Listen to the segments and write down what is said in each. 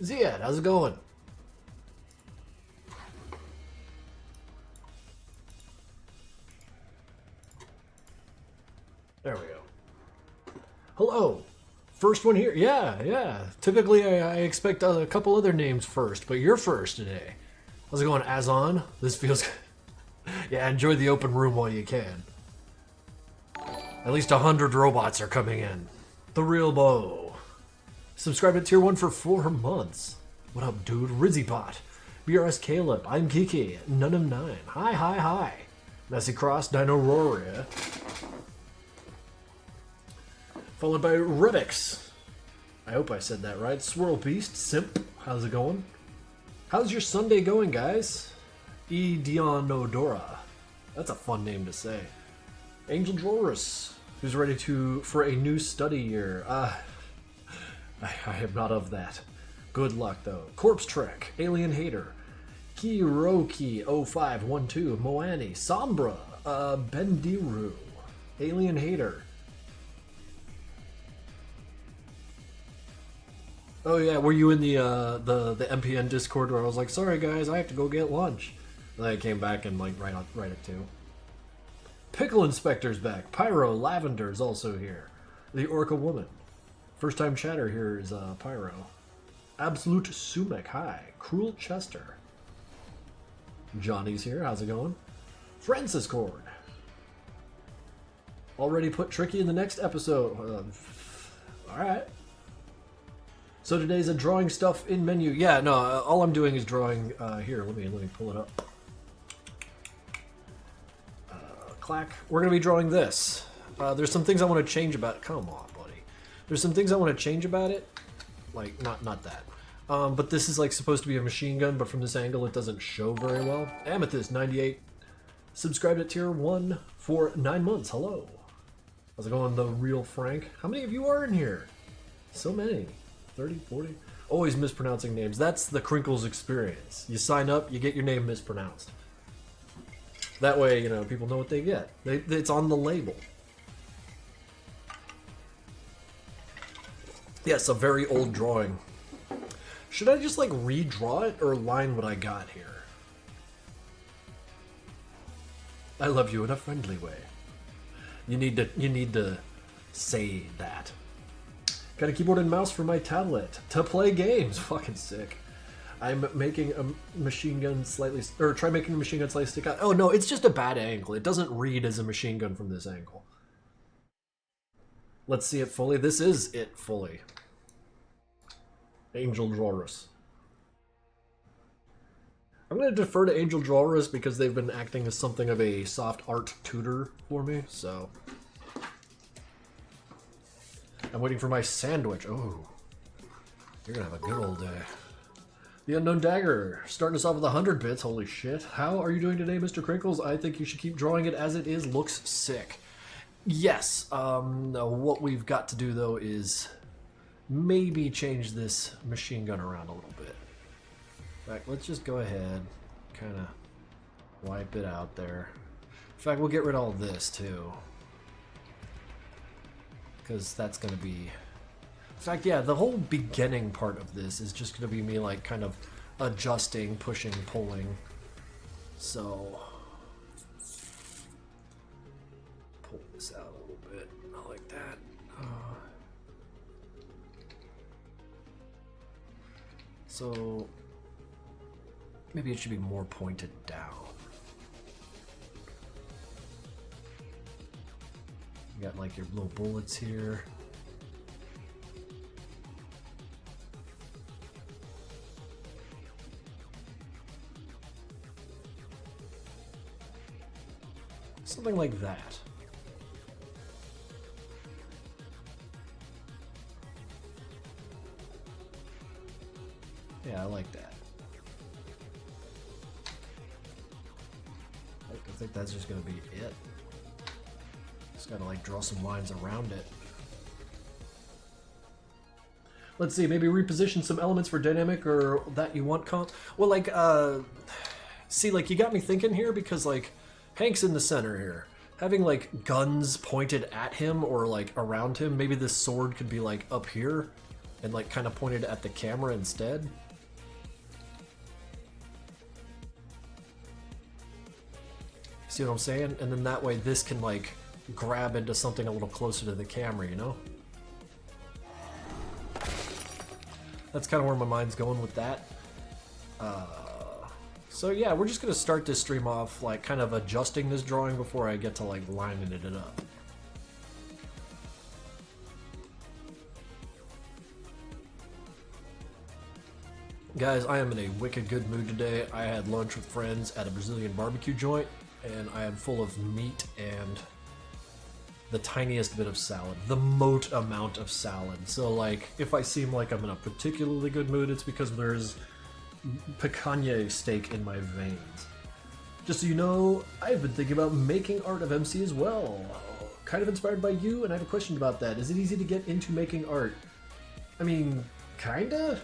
Ziad, how's it going? There we go. Hello. First one here. Yeah. Typically, I expect a couple other names first, but you're first today. How's it going, Azon? This feels... Yeah, enjoy the open room while you can. At least 100 robots are coming in. The real Bo. Subscribe to Tier 1 for 4 months. What up, dude? RizzyBot. BRS Caleb. I'm Kiki. None of 9. Hi. Messy Cross. Dino Roria. Followed by Redix. I hope I said that right. Swirl Beast. Simp. How's it going? How's your Sunday going, guys? E. Dionodora. That's a fun name to say. Angel Drorus, who's ready for a new study year. I am not of that. Good luck, though. Corpse Trek, Alien Hater, Kiroki0512, Moani, Sombra, Bendiru, Alien Hater. Oh yeah, were you in the MPN Discord where I was like, sorry guys, I have to go get lunch? And then I came back and like right at 2. Pickle Inspector's back. Pyro Lavender's also here. The Orca Woman. First time chatter here is Pyro. Absolute Sumek, hi. Cruel Chester. Johnny's here, how's it going? Francis Cord. Already put Tricky in the next episode. Alright. So today's a drawing stuff in menu. Yeah, no, all I'm doing is drawing here. Let me pull it up. Clack. We're gonna be drawing this. There's some things I want to change about it. Come on, buddy. There's some things I want to change about it. Like not that. But this is like supposed to be a machine gun, but from this angle it doesn't show very well. Amethyst 98. Subscribed at Tier 1 for 9 months. Hello. How's it going, the real Frank? How many of you are in here? So many. 30, 40. Always mispronouncing names. That's the Krinkels experience. You sign up, you get your name mispronounced. That way, you know, people know what they get. It's on the label. Yes, a very old drawing. Should I just like redraw it or line what I got here? I love you in a friendly way. You need to say that. Got a keyboard and mouse for my tablet to play games. Fucking sick. I'm making a machine gun slightly, or try making a machine gun slightly stick out. Oh no, it's just a bad angle. It doesn't read as a machine gun from this angle. Let's see it fully. This is it fully. Angel Drawers. I'm going to defer to Angel Drawers because they've been acting as something of a soft art tutor for me, so. I'm waiting for my sandwich. Oh, you're gonna have a good old day. The Unknown Dagger, starting us off with 100 bits. Holy shit. How are you doing today, Mr. Krinkles? I think you should keep drawing it as it is. Looks sick. Yes. What we've got to do, though, is maybe change this machine gun around a little bit. In fact, let's just go ahead, kind of wipe it out there. In fact, we'll get rid of all this, too. Because that's going to be... In fact, yeah, the whole beginning part of this is just going to be me, like, kind of adjusting, pushing, pulling. So... pull this out a little bit. Not like that. So... maybe it should be more pointed down. You got like your little bullets here. Something like that. Yeah, I like that. I think that's just gonna be it. Just gotta like draw some lines around it. Let's see, maybe reposition some elements for dynamic or that you want comp. Well, like, see, like, you got me thinking here because, like, Hank's in the center here. Having, like, guns pointed at him or, like, around him, maybe this sword could be, like, up here. and like kind of pointed at the camera instead. See what I'm saying? And then that way this can like grab into something a little closer to the camera, you know? That's kind of where my mind's going with that. So yeah, we're just gonna start this stream off like kind of adjusting this drawing before I get to like lining it up. Guys, I am in a wicked good mood today. I had lunch with friends at a Brazilian barbecue joint, and I am full of meat and the tiniest bit of salad, the moat amount of salad. So like, if I seem like I'm in a particularly good mood, it's because there's picanha steak in my veins. Just so you know, I've been thinking about making art of MC as well. Kind of inspired by you, and I have a question about that. Is it easy to get into making art? I mean, kinda?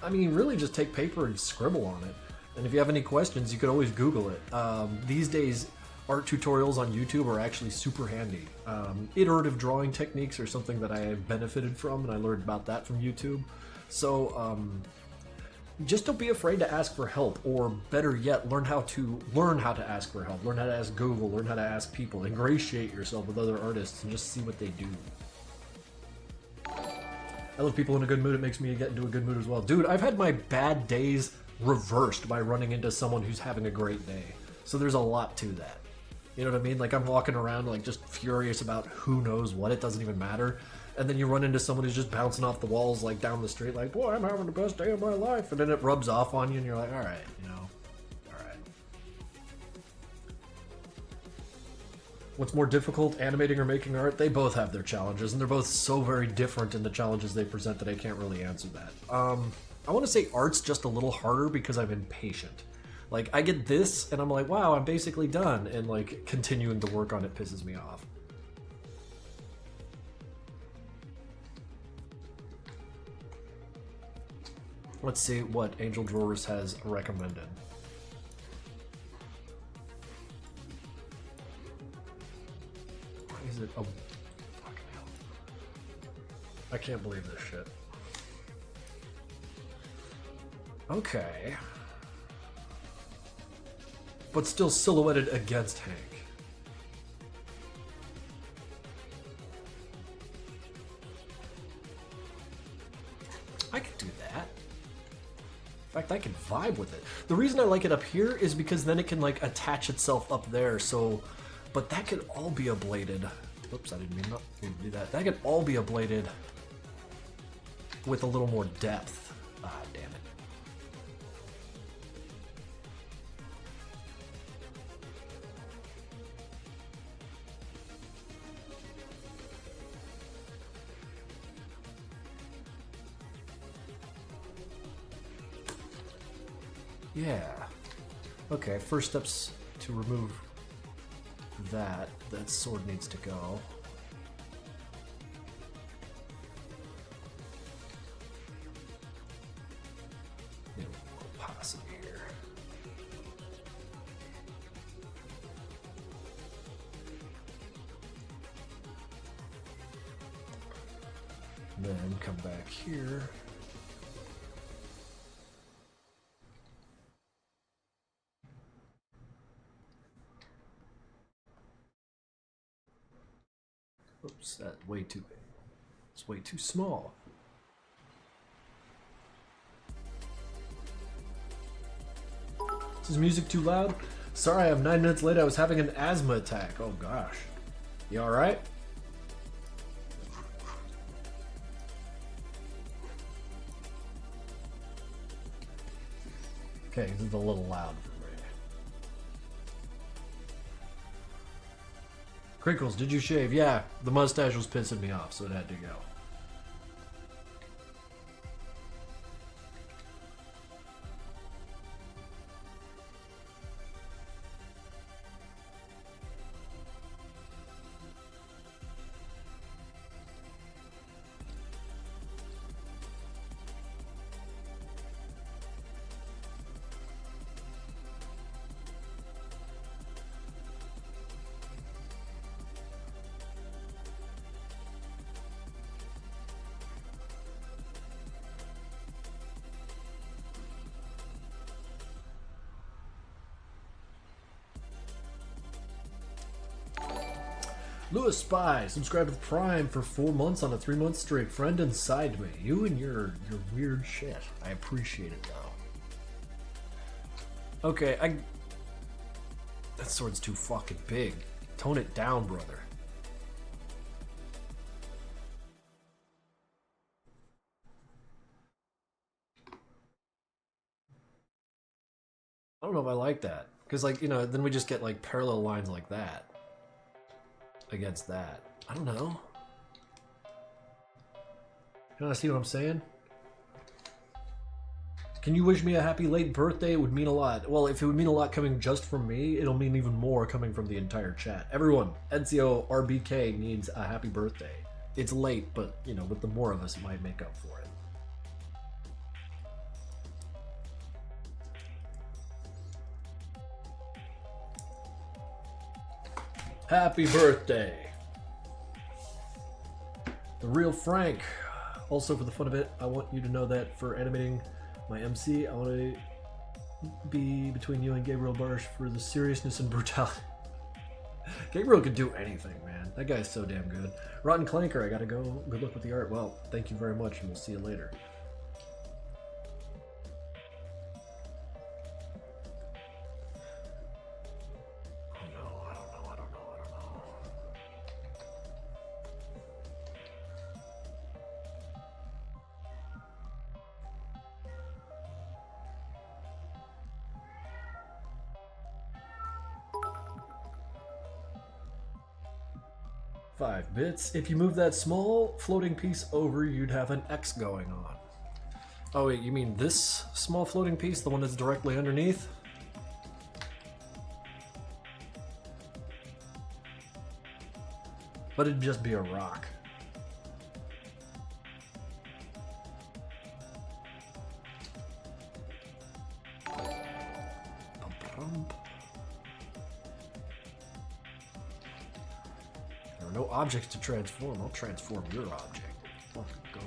I mean, really just take paper and scribble on it. And if you have any questions, you could always Google it. These days, art tutorials on YouTube are actually super handy. Iterative drawing techniques are something that I have benefited from, and I learned about that from YouTube. So, just don't be afraid to ask for help, or better yet, learn how to ask for help. Learn how to ask Google, learn how to ask people. Ingratiate yourself with other artists and just see what they do. I love people in a good mood. It makes me get into a good mood as well. Dude, I've had my bad days reversed by running into someone who's having a great day. So there's a lot to that. You know what I mean? Like, I'm walking around like just furious about who knows what. It doesn't even matter. And then you run into someone who's just bouncing off the walls like down the street like, boy, I'm having the best day of my life. And then it rubs off on you and you're like, all right, you know, all right. What's more difficult, animating or making art? They both have their challenges, and they're both so very different in the challenges they present that I can't really answer that. I want to say art's just a little harder because I'm impatient. Like, I get this and I'm like, wow, I'm basically done. And like continuing to work on it pisses me off. Let's see what Angel Drawers has recommended. Why is it? Oh, fucking hell. I can't believe this shit. Okay. But still silhouetted against Hank. I could do that. In fact, I can vibe with it. The reason I like it up here is because then it can like attach itself up there, so... But that could all be ablated. Oops, I didn't mean to do that. That could all be ablated with a little more depth. Ah, damn it. Yeah. Okay, first steps to remove that. That sword needs to go. Need a little opacity here. Then come back here. Oops, that's way too big. It's way too small. Is this music too loud? Sorry, I'm 9 minutes late. I was having an asthma attack. Oh gosh. You alright? Okay, this is a little loud for me. Krinkels, did you shave? Yeah, the mustache was pissing me off, so it had to go. Lewis Spy, subscribe to the Prime for 4 months on a 3-month streak. Friend inside me. You and your weird shit. I appreciate it though. Okay, that sword's too fucking big. Tone it down, brother. I don't know if I like that. Because, like, you know, then we just get, like, parallel lines like that. Against that. I don't know. You see what I'm saying? Can you wish me a happy late birthday? It would mean a lot. Well, if it would mean a lot coming just from me, it'll mean even more coming from the entire chat. Everyone, Ezio RBK needs a happy birthday. It's late, but, you know, with the more of us, it might make up for it. Happy birthday. The real Frank. Also, for the fun of it, I want you to know that for animating my MC, I want to be between you and Gabriel Barsh for the seriousness and brutality. Gabriel could do anything, man. That guy's so damn good. Rotten Clanker, I gotta go. Good luck with the art. Well, thank you very much, and we'll see you later. Bits. If you move that small floating piece over, you'd have an X going on. Oh wait, you mean this small floating piece? The one that's directly underneath? But it'd just be a rock. No objects to transform. I'll transform your object. Fucking go.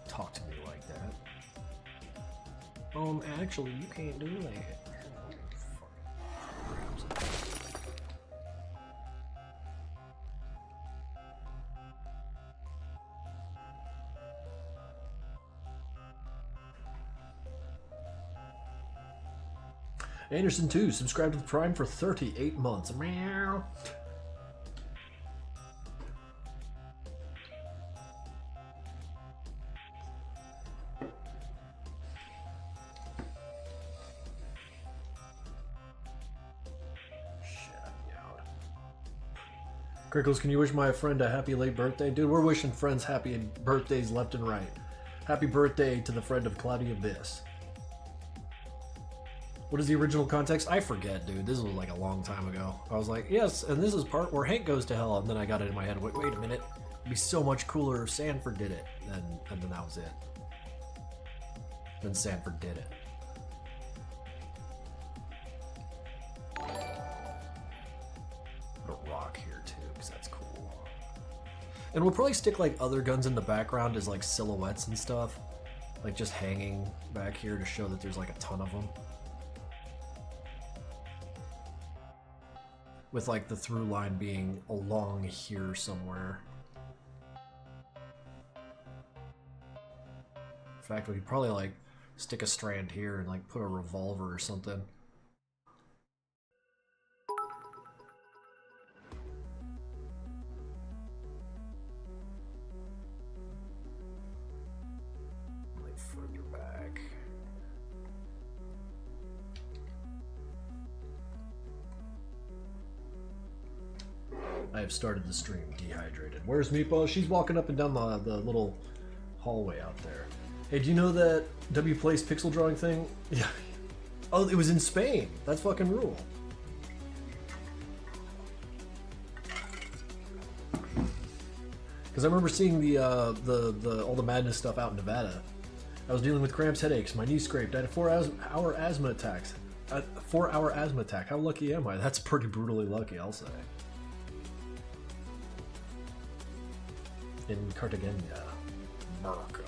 Talk to me like that. Actually, you can't do that. Anderson 2, subscribe to the Prime for 38 months. Meow. Krinkels, can you wish my friend a happy late birthday? Dude, we're wishing friends happy birthdays left and right. Happy birthday to the friend of Cloudy Abyss. What is the original context? I forget, dude. This was like a long time ago. I was like, yes, and this is part where Hank goes to hell. And then I got it in my head. Wait a minute. It'd be so much cooler if Sanford did it. And then that was it. Then Sanford did it. Put a rock here too, because that's cool. And we'll probably stick like other guns in the background as like silhouettes and stuff. Like just hanging back here to show that there's like a ton of them. With like the through line being along here somewhere. In fact, we could probably like stick a strand here and like put a revolver or something. Like further back. I have started the stream dehydrated. Where's Meatball? She's walking up and down the little hallway out there. Hey, do you know that W Place pixel drawing thing? Yeah. Oh, it was in Spain. That's fucking rule. Because I remember seeing the all the madness stuff out in Nevada. I was dealing with cramps, headaches, my knee scraped. I had a 4-hour asthma attack. A 4-hour asthma attack. How lucky am I? That's pretty brutally lucky, I'll say. In Cartagena, America.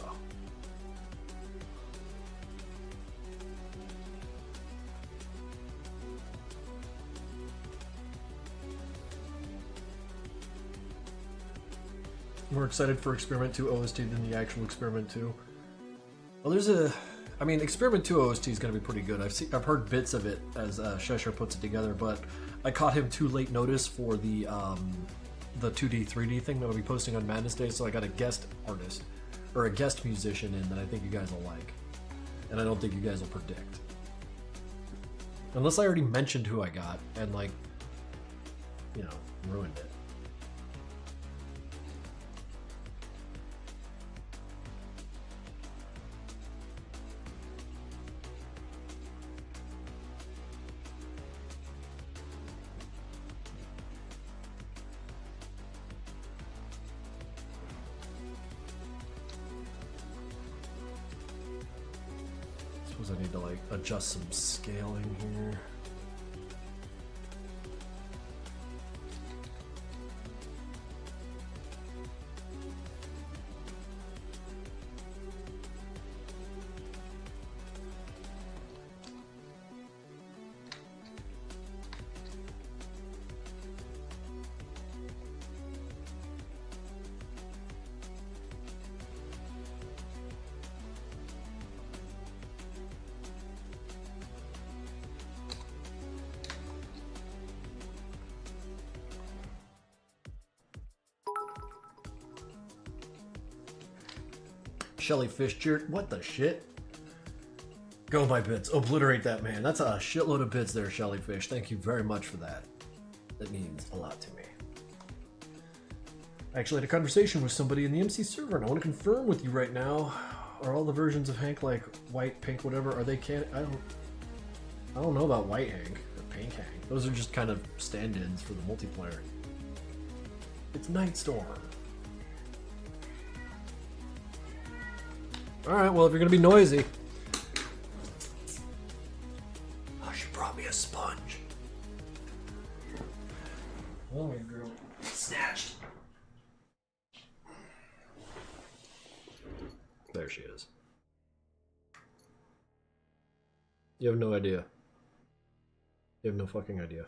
More excited for Experiment 2 OST than the actual Experiment 2. Well, I mean, Experiment 2 OST is going to be pretty good. I've heard bits of it as Cheshire puts it together, but I caught him too late notice for the 2D, 3D thing that I'll be posting on Madness Day, so I got a guest artist, or a guest musician in that I think you guys will like. And I don't think you guys will predict. Unless I already mentioned who I got, and like, you know, ruined it. I need to like adjust some scaling here. Shelly Fishcheer, what the shit? Go my bits, obliterate that man. That's a shitload of bits there, Shellyfish. Thank you very much for that. That means a lot to me. I actually had a conversation with somebody in the MC server, and I want to confirm with you right now. Are all the versions of Hank like white, pink, whatever? Are they I don't know about white Hank or pink Hank. Those are just kind of stand-ins for the multiplayer. It's Nightstorm. Alright, well, if you're gonna be noisy. Oh, she brought me a sponge. Oh, my girl. Snatched. There she is. You have no idea. You have no fucking idea.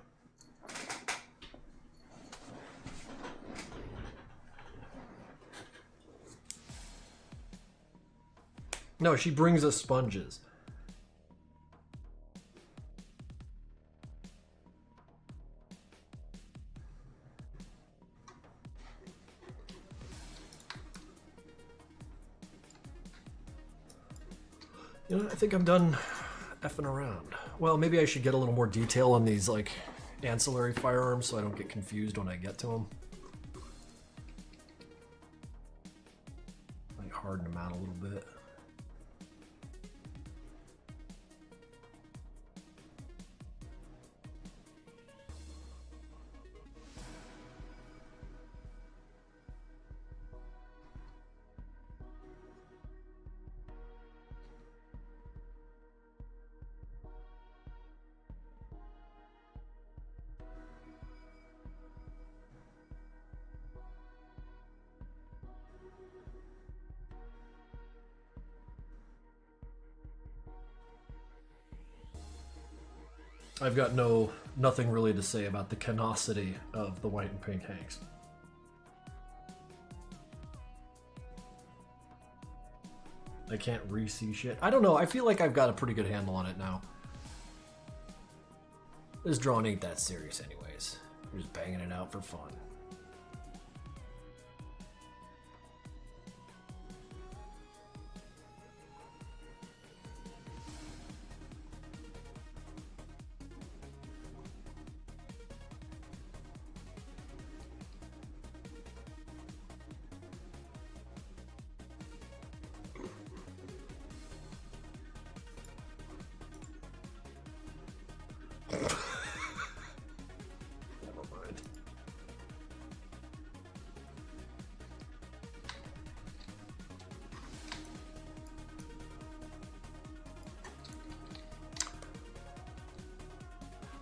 No, she brings us sponges. You know, I think I'm done effing around. Well, maybe I should get a little more detail on these, like, ancillary firearms so I don't get confused when I get to them. Like, harden them out a little bit. I've got nothing really to say about the canosity of the white and pink Hanks. I can't re-see shit. I don't know, I feel like I've got a pretty good handle on it now. This drawing ain't that serious anyways. We're just banging it out for fun.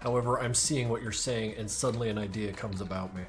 However, I'm seeing what you're saying, and suddenly an idea comes about me.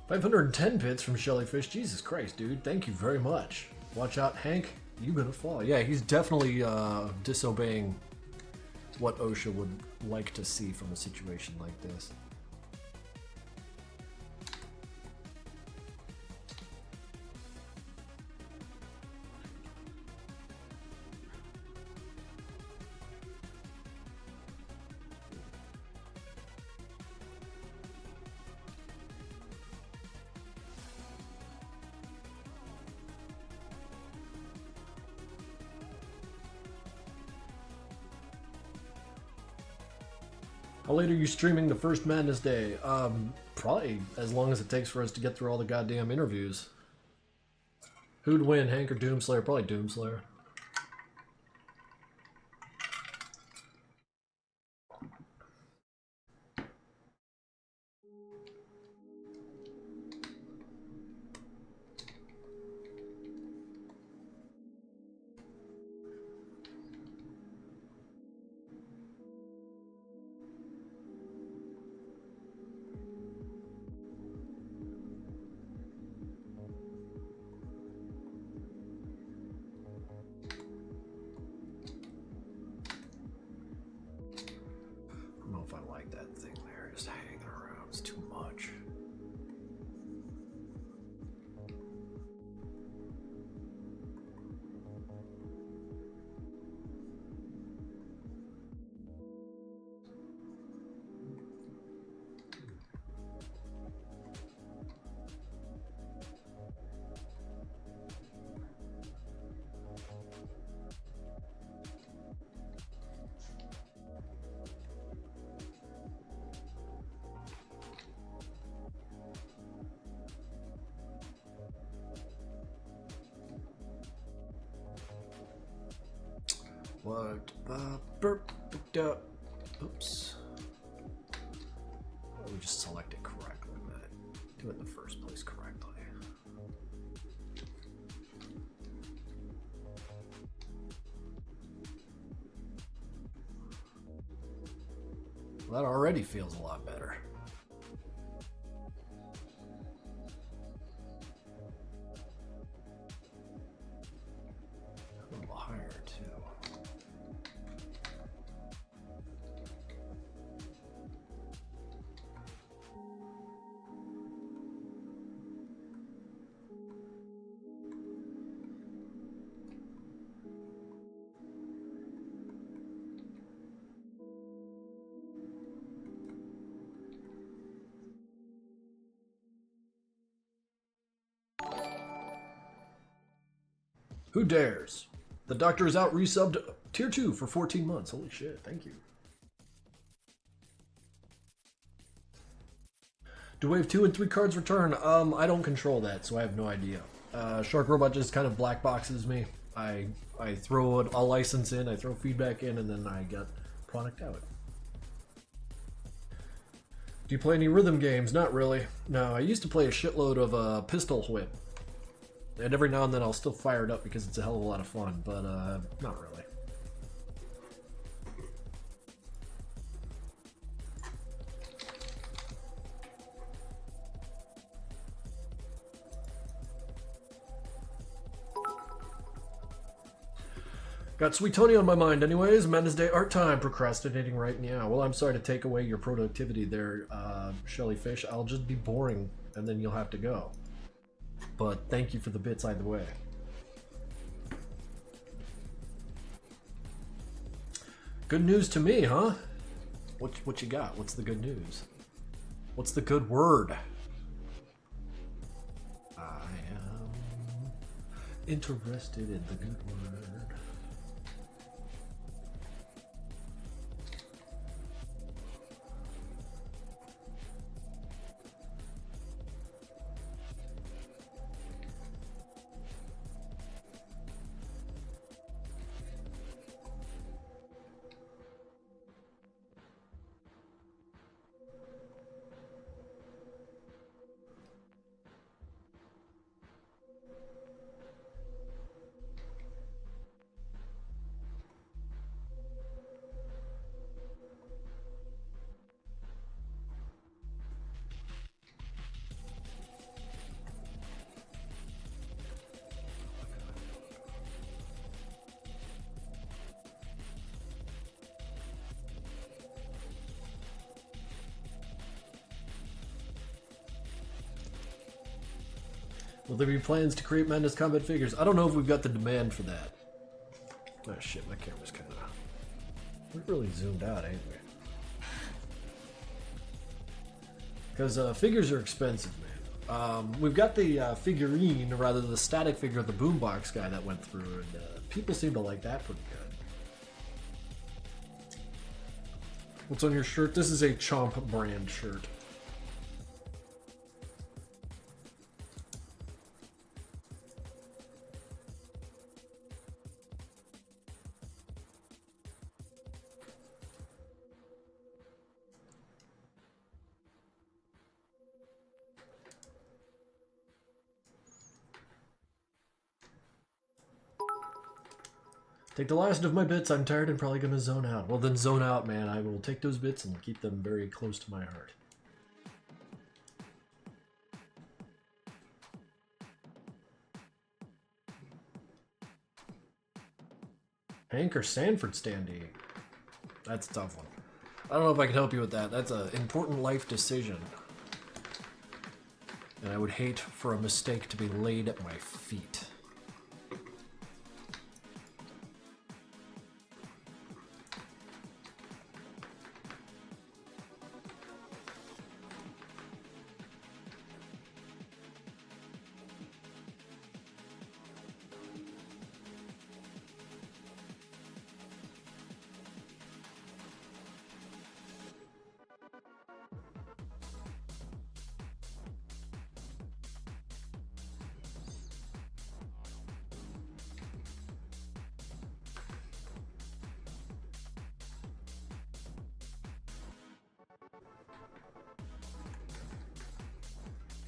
510 bits from Shellyfish. Jesus Christ, dude. Thank you very much. Watch out, Hank. You gonna fall. Yeah, he's definitely disobeying what OSHA would like to see from a situation like this. How late are you streaming the first Madness Day? Probably as long as it takes for us to get through all the goddamn interviews. Who'd win, Hank or Doomslayer? Probably Doomslayer. What? Oops. Let me just select it correctly. Do it in the first place correctly. Well, that already feels a lot better. A little higher, too. Who dares? The Doctor is out resubbed tier 2 for 14 months. Holy shit, thank you. Do wave 2 and 3 cards return? I don't control that, so I have no idea. Shark Robot just kind of black boxes me. I throw a license in, I throw feedback in, and then I get product out. Do you play any rhythm games? Not really. No, I used to play a shitload of Pistol Whip. And every now and then I'll still fire it up because it's a hell of a lot of fun, but not really. Got Sweet Tony on my mind anyways. Madness Day art time. Procrastinating right now. Well, I'm sorry to take away your productivity there, Shellyfish. I'll just be boring and then you'll have to go. But thank you for the bits either way. Good news to me, huh? What you got? What's the good news? What's the good word? I am interested in the good word. Will there be plans to create Madness Combat figures? I don't know if we've got the demand for that. Oh shit, my camera's kind of... We're really zoomed out, ain't we? Because figures are expensive, man. We've got the figurine, or rather the static figure of the boombox guy that went through, and people seem to like that pretty good. What's on your shirt? This is a Chomp brand shirt. Take the last of my bits. I'm tired and probably gonna zone out. Well, then zone out, man. I will take those bits and keep them very close to my heart. Hank or Sanford standee? That's a tough one. I don't know if I can help you with that. That's an important life decision. And I would hate for a mistake to be laid at my feet.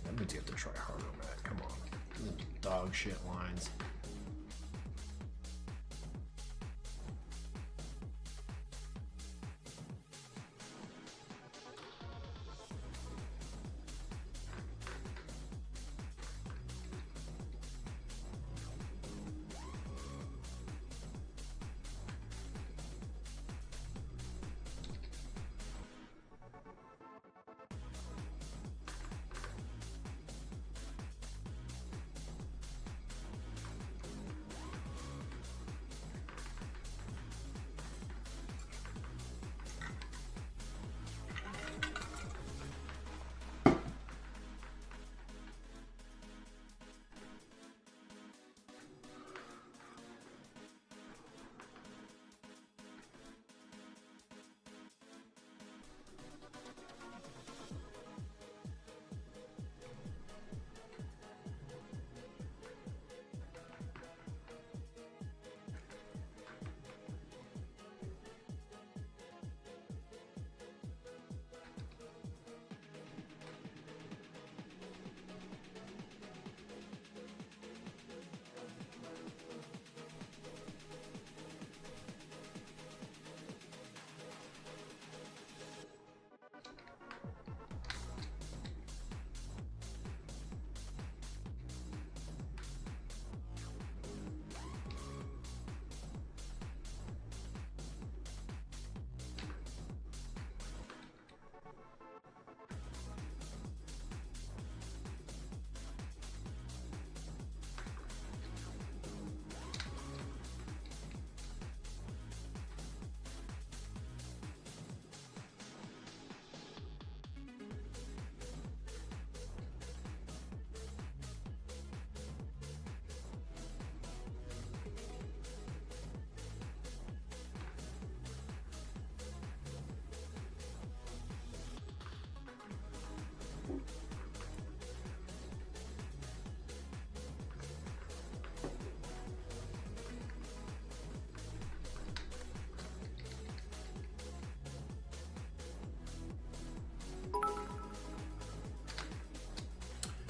That means you have to try harder, Matt. Come on. These are dog shit lines.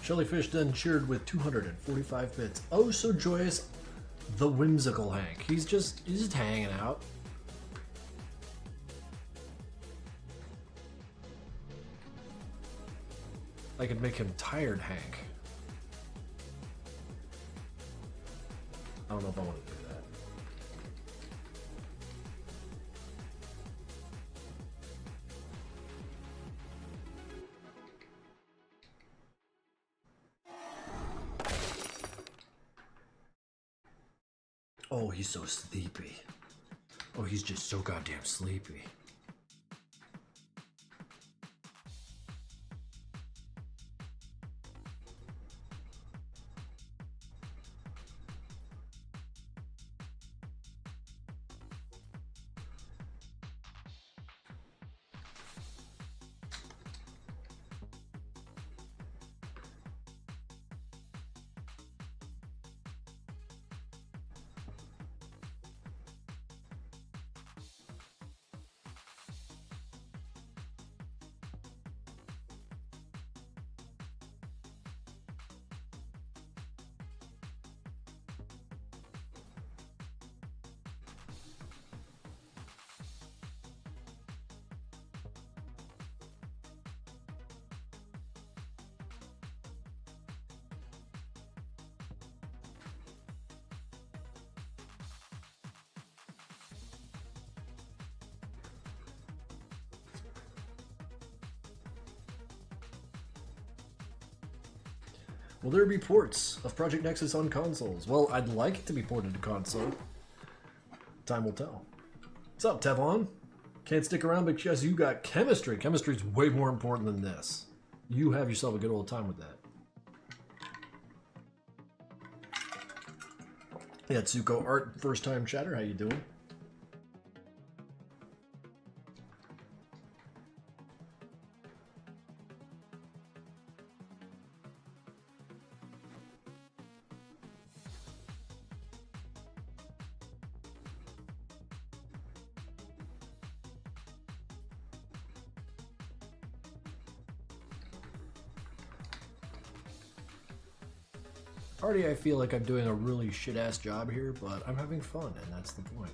Jellyfish then cheered with 245 bits. Oh, so joyous. The whimsical Hank. He's just hanging out. I could make him tired Hank. I don't know if I want to do that. Oh, he's so sleepy. Oh, he's just so goddamn sleepy. Will there be ports of Project Nexus on consoles? Well, I'd like it to be ported to console. Time will tell. What's up, Tevon? Can't stick around because you got chemistry. Chemistry's way more important than this. You have yourself a good old time with that. Yeah, Tsuko Art, first time chatter. How you doing? Already I feel like I'm doing a really shit-ass job here, but I'm having fun, and that's the point.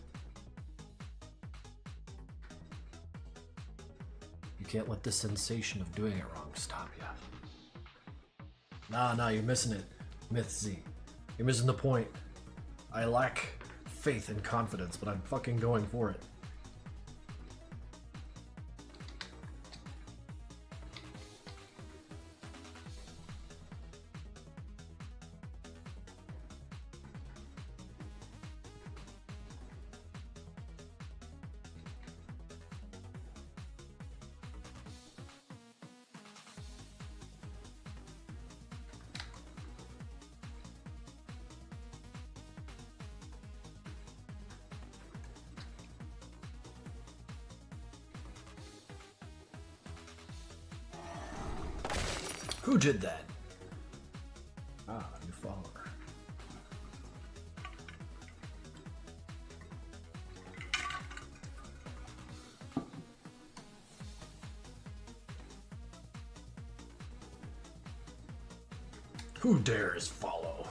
You can't let the sensation of doing it wrong stop you. Nah, you're missing it, Myth Z. You're missing the point. I lack faith and confidence, but I'm fucking going for it. Who did that? Ah, new follower. Who dares follow?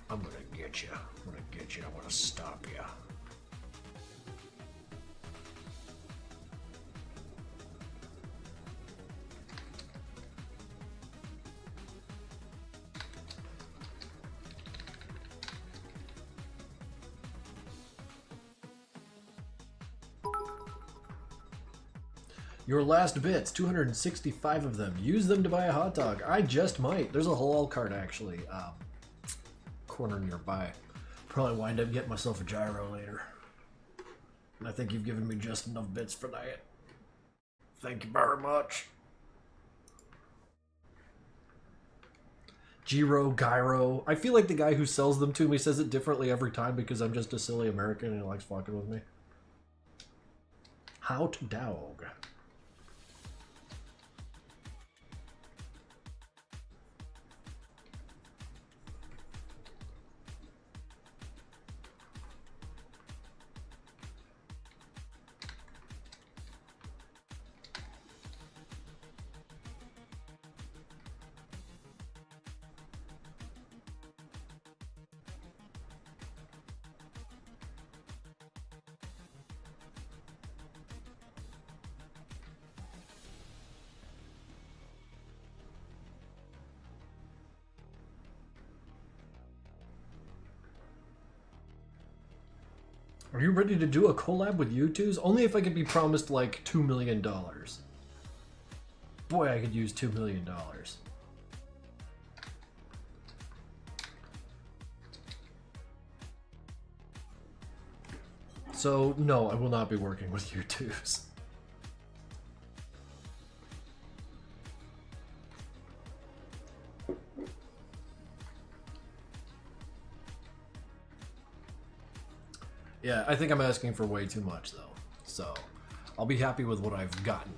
I'm gonna get you. I'm gonna get you. I wanna stop you. Your last bits, 265 of them. Use them to buy a hot dog. I just might. There's a halal cart actually, corner nearby. Probably wind up getting myself a gyro later. And I think you've given me just enough bits for that. Thank you very much. Gyro. I feel like the guy who sells them to me says it differently every time because I'm just a silly American and he likes fucking with me. Hot dog. Are you ready to do a collab with U2s? Only if I could be promised like $2 million. Boy, I could use $2 million. So, no, I will not be working with you twos. Yeah, I think I'm asking for way too much, though. So, I'll be happy with what I've gotten.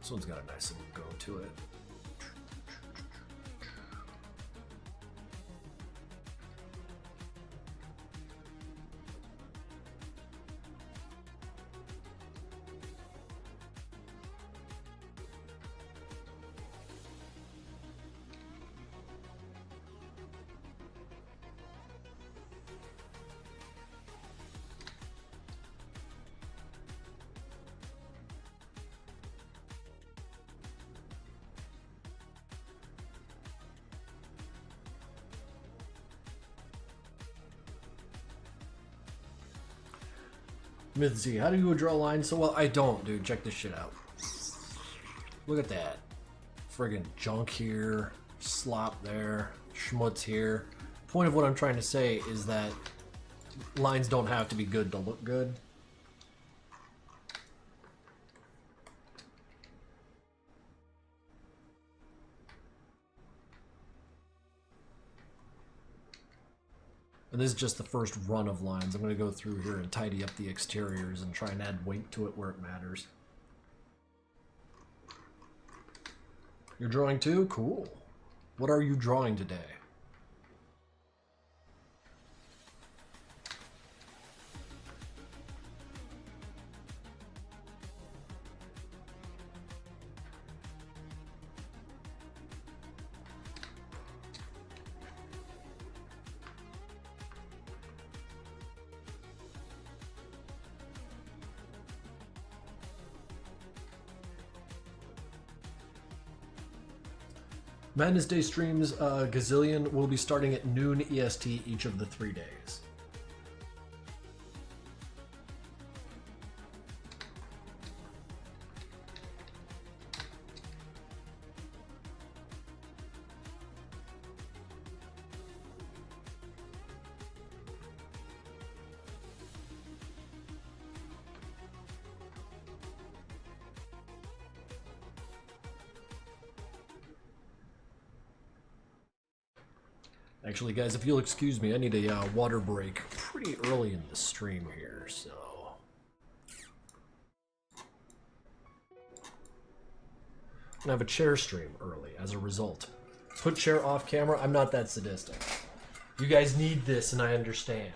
This one's got a nice little go to it. Mythzy, how do you draw lines so well? I don't, dude. Check this shit out. Look at that. Friggin' junk here, slop there, schmutz here. Point of what I'm trying to say is that lines don't have to be good to look good. And this is just the first run of lines. I'm going to go through here and tidy up the exteriors and try and add weight to it where it matters. You're drawing too? Cool. What are you drawing today? Madness Day streams, Gazillion, will be starting at noon EST each of the 3 days. Actually, guys, if you'll excuse me, I need a water break pretty early in the stream here, so... I'm gonna have a chair stream early as a result. Put chair off camera, I'm not that sadistic. You guys need this, and I understand.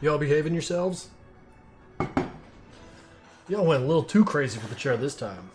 Y'all behaving yourselves? Y'all went a little too crazy for the chair this time.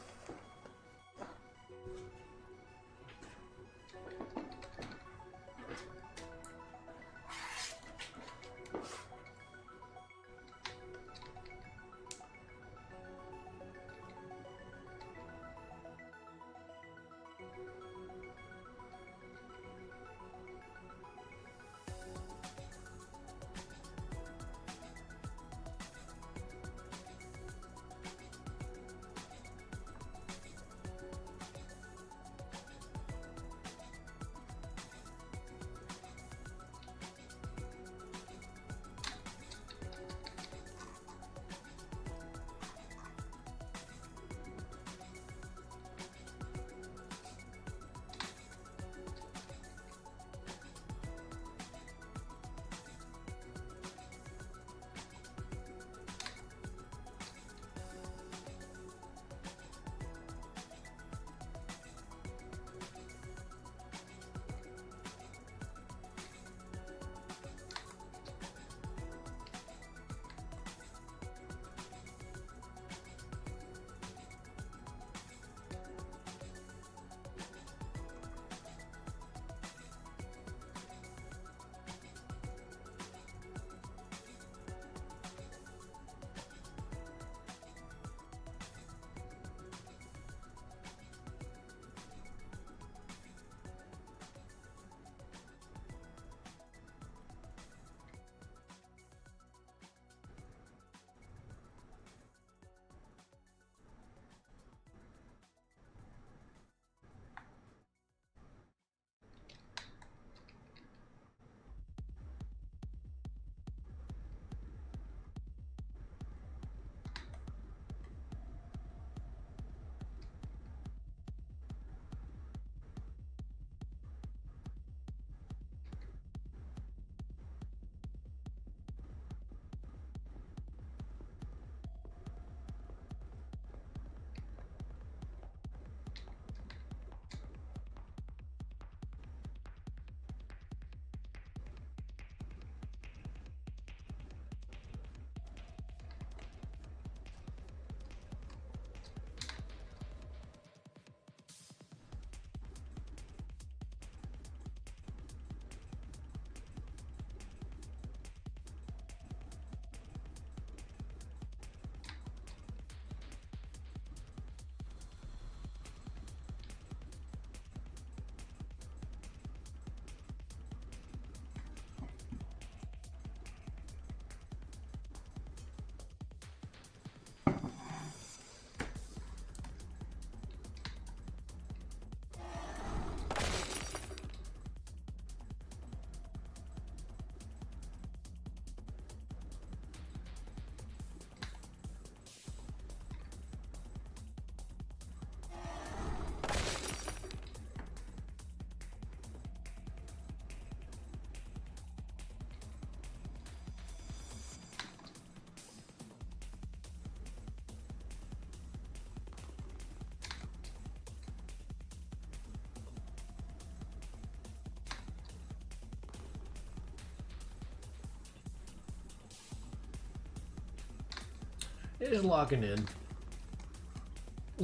Just locking in.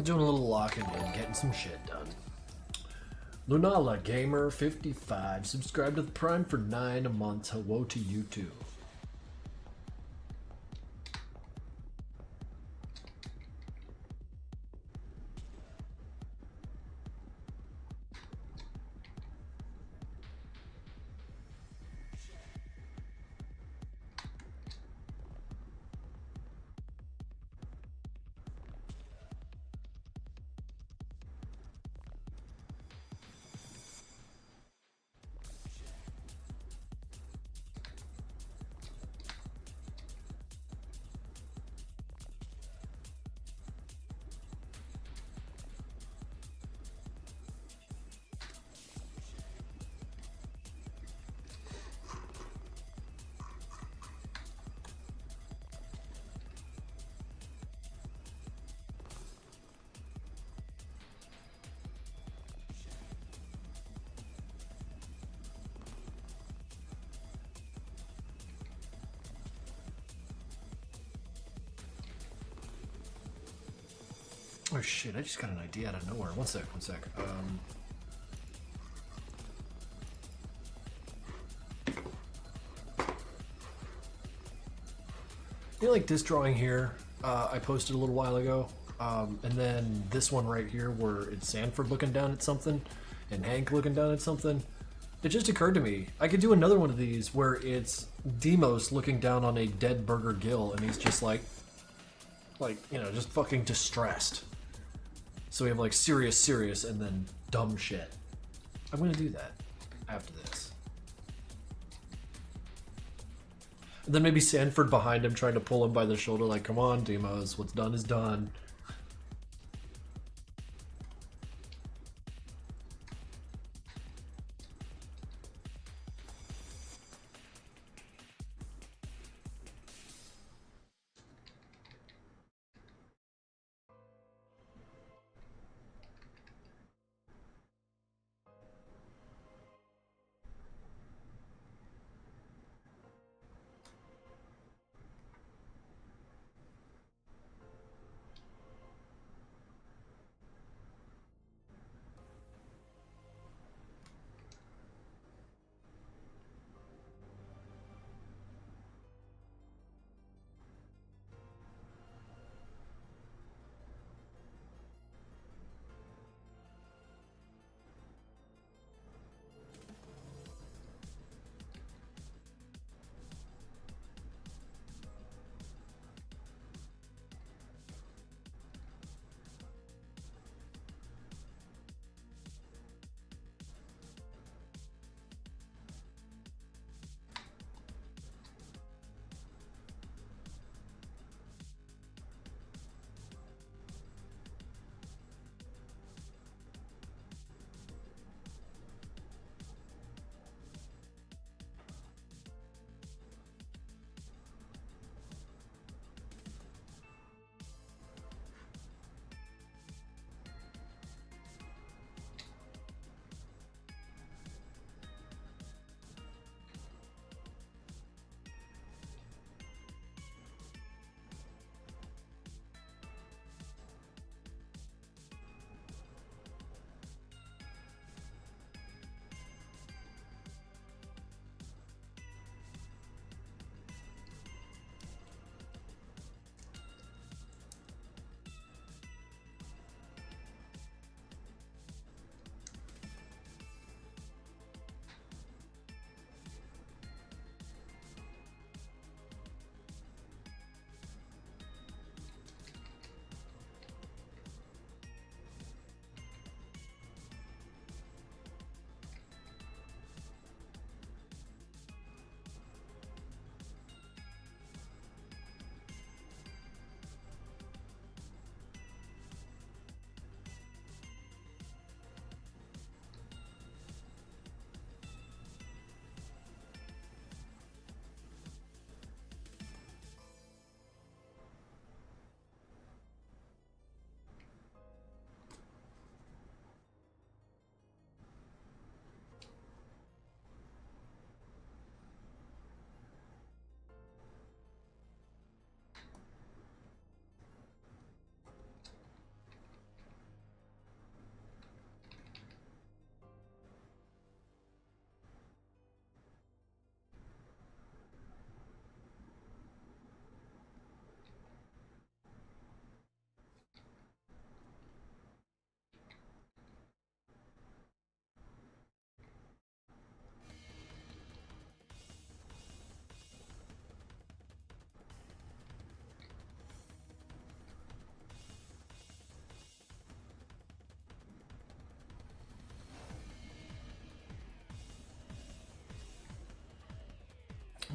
Doing a little locking in, getting some shit done. Lunala Gamer 55 subscribed to the Prime for 9 a month. Hello to you too. Oh shit, I just got an idea out of nowhere. One sec. You know, like this drawing here, I posted a little while ago, and then this one right here where it's Sanford looking down at something, and Hank looking down at something. It just occurred to me, I could do another one of these where it's Demos looking down on a dead Burger Gill, and he's just like, you know, just fucking distressed. So we have like serious, and then dumb shit. I'm gonna do that after this. And then maybe Sanford behind him trying to pull him by the shoulder like, come on, Demos, what's done is done.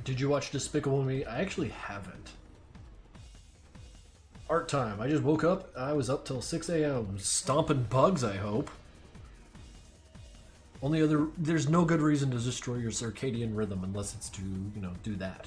Did you watch Despicable Me? I actually haven't. Art time. I just woke up. I was up till 6 a.m. stomping bugs, I hope. There's no good reason to destroy your circadian rhythm unless it's to, you know, do that.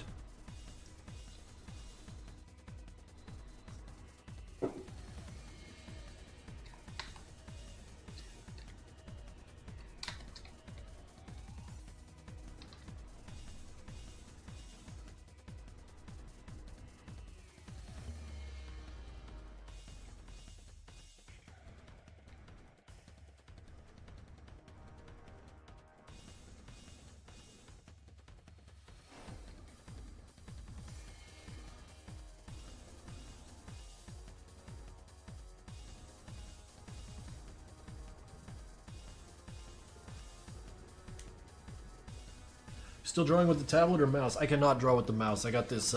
Still drawing with the tablet or mouse? I cannot draw with the mouse. I got this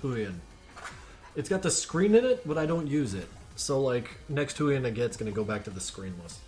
Huion. It's got the screen in it, but I don't use it. So like, next Huion I get, it's gonna go back to the screenless.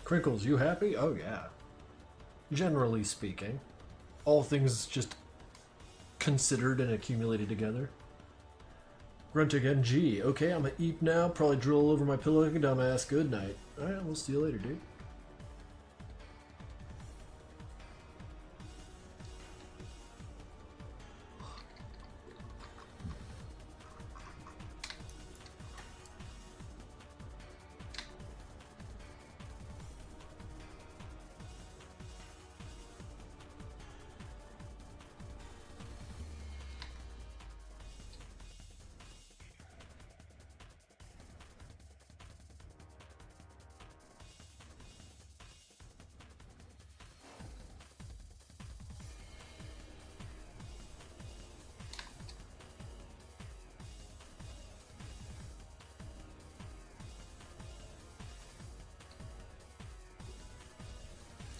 Krinkels, you happy? Oh yeah. Generally speaking. All things just considered and accumulated together. Grunting NG. Okay, I'm gonna eat now. Probably drool all over my pillow like a dumbass. Good night. Alright, we'll see you later, dude.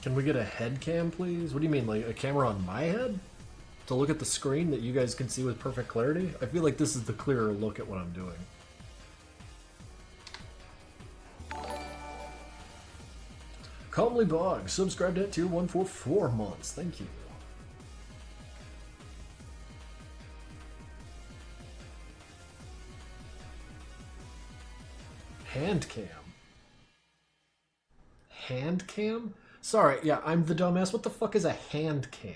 Can we get a head cam, please? What do you mean, like a camera on my head? To look at the screen that you guys can see with perfect clarity? I feel like this is the clearer look at what I'm doing. Calmly Bog, subscribed at tier 1 for 4 months. Thank you. Hand cam. Hand cam? Sorry, yeah, I'm the dumbass. What the fuck is a hand cam?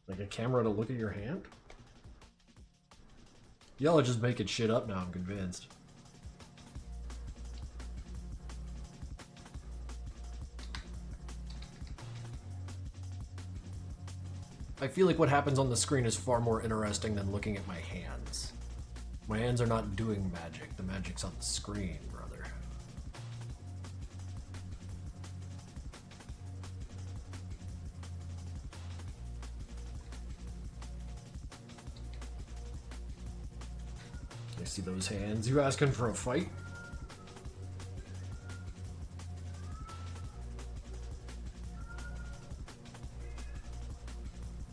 Like a camera to look at your hand? Y'all are just making shit up now, I'm convinced. I feel like what happens on the screen is far more interesting than looking at my hands. My hands are not doing magic. The magic's on the screen, brother. I see those hands. You asking for a fight?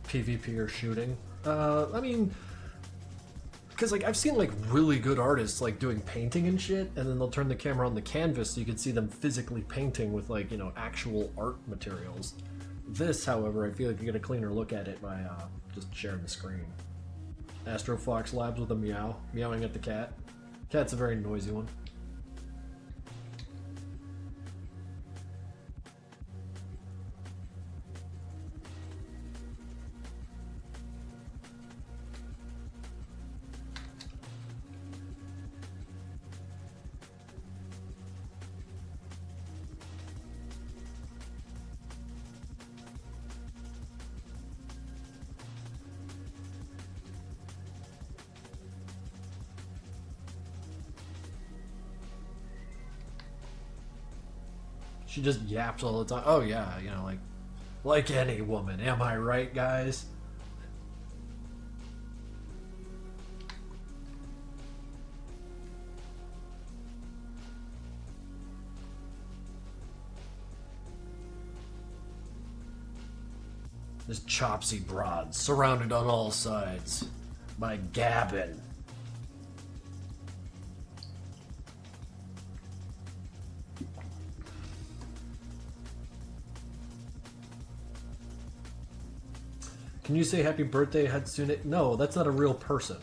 PvP or shooting? I mean, because like I've seen like really good artists like doing painting and shit, and then they'll turn the camera on the canvas so you can see them physically painting with like, you know, actual art materials. This, however, I feel like you get a cleaner look at it by just sharing the screen. Astro Fox Labs with a meow, meowing at the cat. Cat's a very noisy one. She just yaps all the time. Oh yeah, you know, like any woman. Am I right, guys? This chopsy broad, surrounded on all sides by gabbin'. Can you say happy birthday, Hatsune? No, that's not a real person.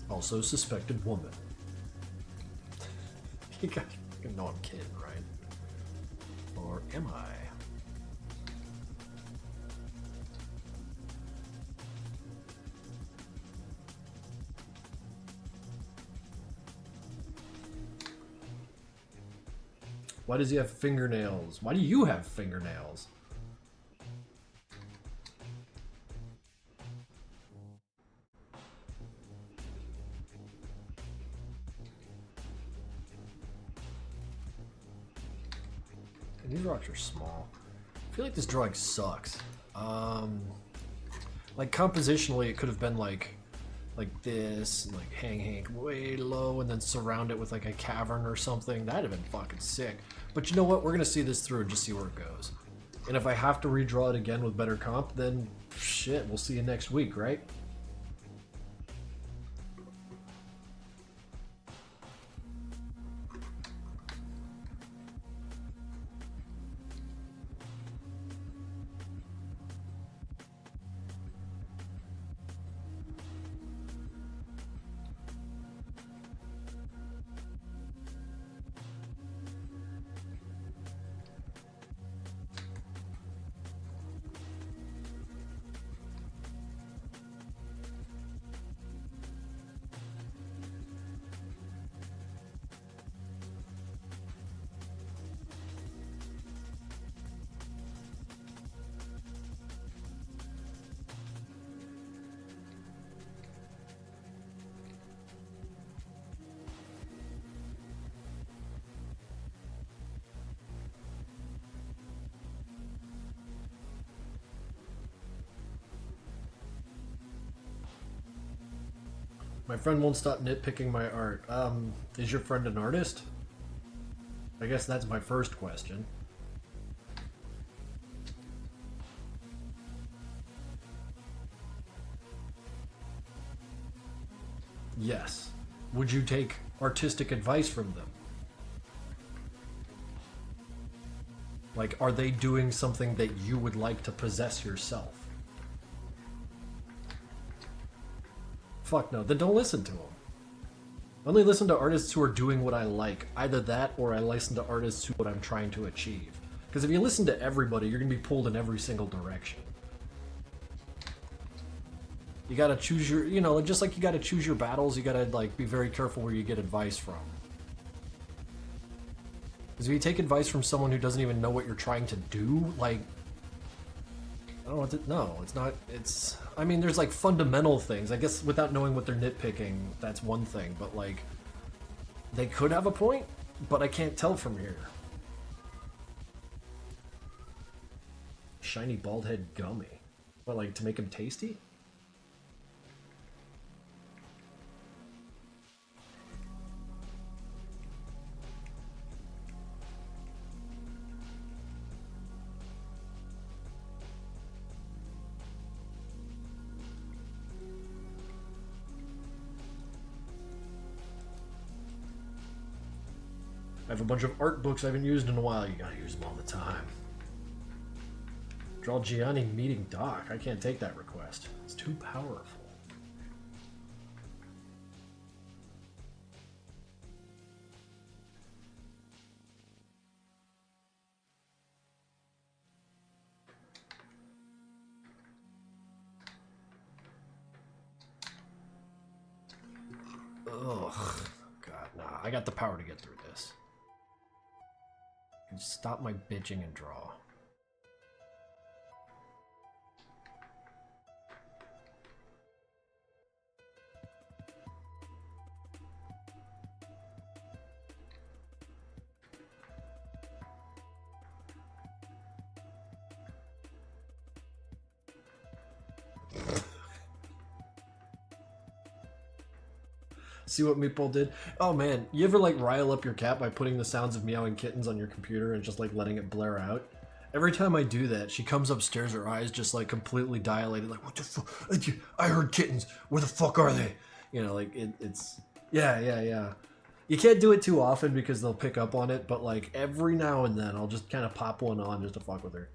Also suspected woman. You gotta know I'm kidding, right? Or am I? Why does he have fingernails? Why do you have fingernails? And these rocks are small. I feel like this drawing sucks. Like compositionally, it could have been like this, and like hang way low, and then surround it with like a cavern or something. That'd have been fucking sick. But you know what? We're gonna see this through and just see where it goes. And if I have to redraw it again with better comp, then shit, we'll see you next week, right? My friend won't stop nitpicking my art. Is your friend an artist? I guess that's my first question. Yes. Would you take artistic advice from them? Like, are they doing something that you would like to possess yourself? Fuck no, then don't listen to them. Only listen to artists who are doing what I like. Either that, or I listen to artists who what I'm trying to achieve. Because if you listen to everybody, you're gonna be pulled in every single direction. You gotta choose your, you know, just like you gotta choose your battles, you gotta like be very careful where you get advice from. Because if you take advice from someone who doesn't even know what you're trying to do, like, I don't know what to, no, it's not, it's, I mean, there's like fundamental things. I guess without knowing what they're nitpicking, that's one thing, but like, they could have a point, but I can't tell from here. Shiny bald head gummy. What, like to make him tasty? I have a bunch of art books I haven't used in a while. You gotta use them all the time. Draw Gianni meeting Doc. I can't take that request. It's too powerful. Ugh. God, nah. I got the power to get through this. Just stop my bitching and draw. See what Meatball did? Oh man, you ever like rile up your cat by putting the sounds of meowing kittens on your computer and just like letting it blare out? Every time I do that, she comes upstairs, her eyes just like completely dilated, like, what the fuck? I heard kittens. Where the fuck are they? You know, like it's yeah. You can't do it too often because they'll pick up on it, but like every now and then I'll just kind of pop one on just to fuck with her.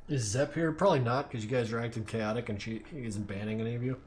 Is Zep here? Probably not, because you guys are acting chaotic and he isn't banning any of you.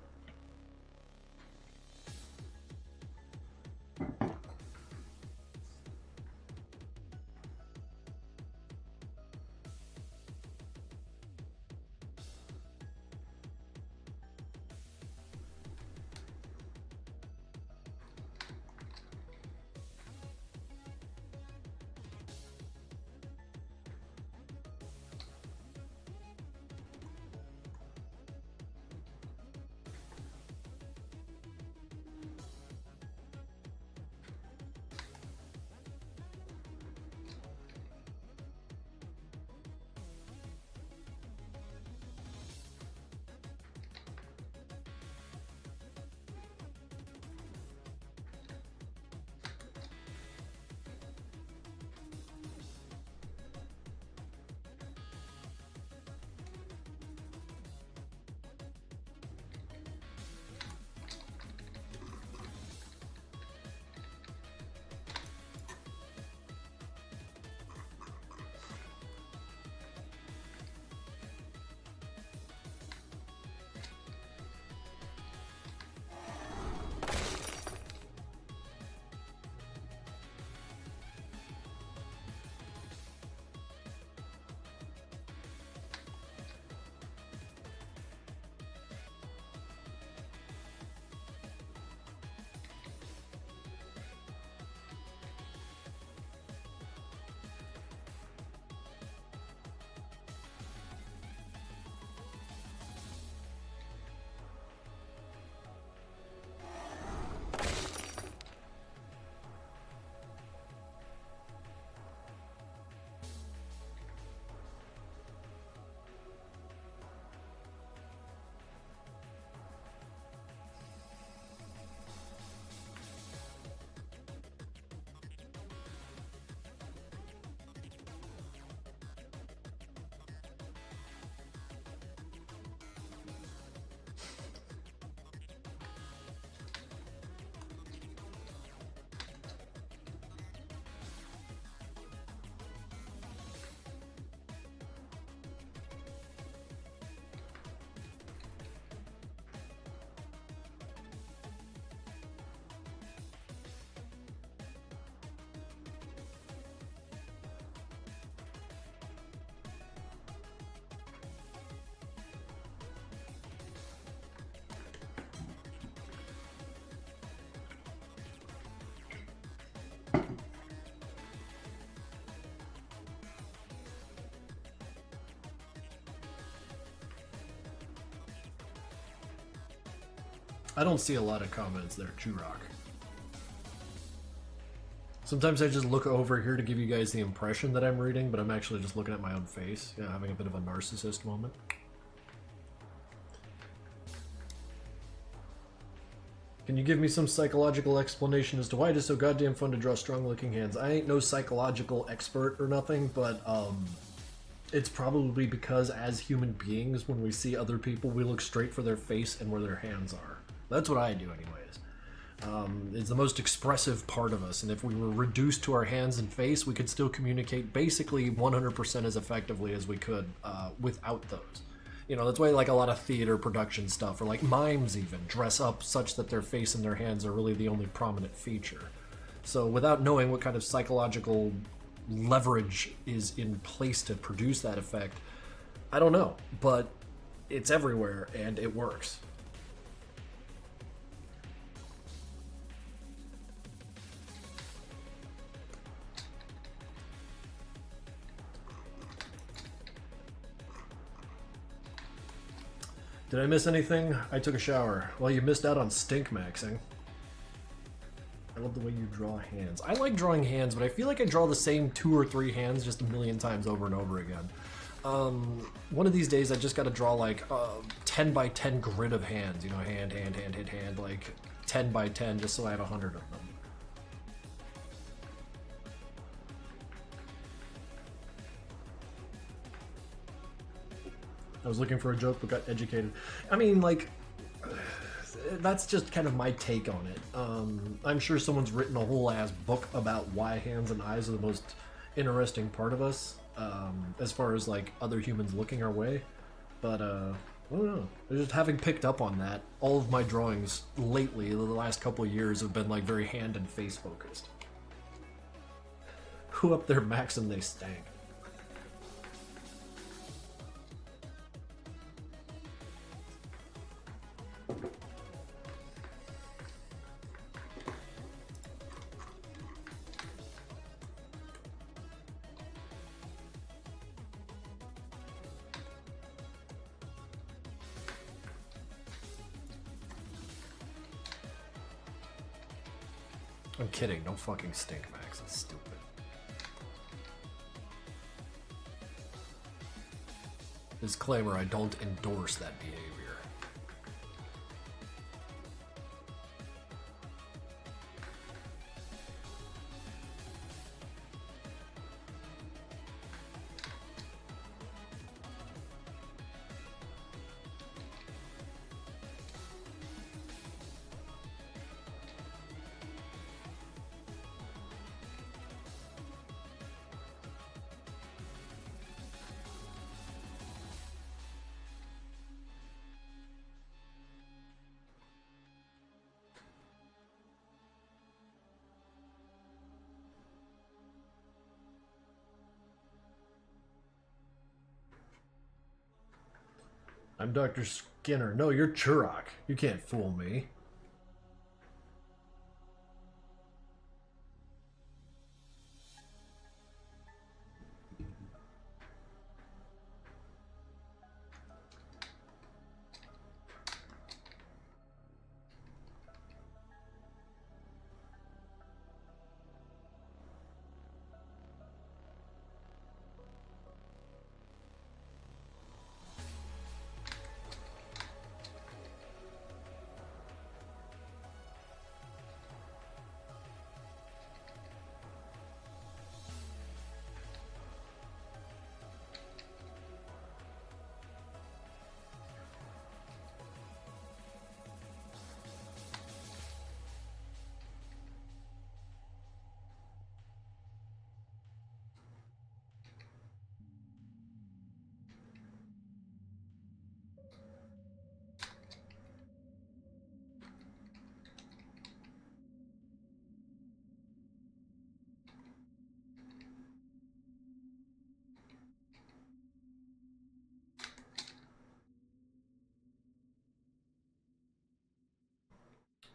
I don't see a lot of comments there, Churok. Sometimes I just look over here to give you guys the impression that I'm reading, but I'm actually just looking at my own face, having a bit of a narcissist moment. Can you give me some psychological explanation as to why it is so goddamn fun to draw strong-looking hands? I ain't no psychological expert or nothing, but it's probably because as human beings, when we see other people, we look straight for their face and where their hands are. That's what I do anyways. It's the most expressive part of us, and if we were reduced to our hands and face, we could still communicate basically 100% as effectively as we could without those. You know, that's why like a lot of theater production stuff, or like mimes even, dress up such that their face and their hands are really the only prominent feature. So without knowing what kind of psychological leverage is in place to produce that effect, I don't know, but it's everywhere and it works. Did I miss anything? I took a shower. Well, you missed out on stink maxing. I love the way you draw hands. I like drawing hands, but I feel like I draw the same 2 or 3 hands just a million times over and over again. One of these days I just got to draw like a 10 by 10 grid of hands, you know, hand, like 10 by 10, just so I have 100 of them. I was looking for a joke but got educated. I mean, like, that's just kind of my take on it. I'm sure someone's written a whole ass book about why hands and eyes are the most interesting part of us. as far as like other humans looking our way. But I don't know. Just having picked up on that, all of my drawings lately, the last couple of years, have been like very hand and face focused. Who up there, Max, and they stank. I'm kidding, don't fucking stink, Max. It's stupid. Disclaimer, I don't endorse that behavior. I'm Dr. Skinner. No, you're Churok. You can't fool me.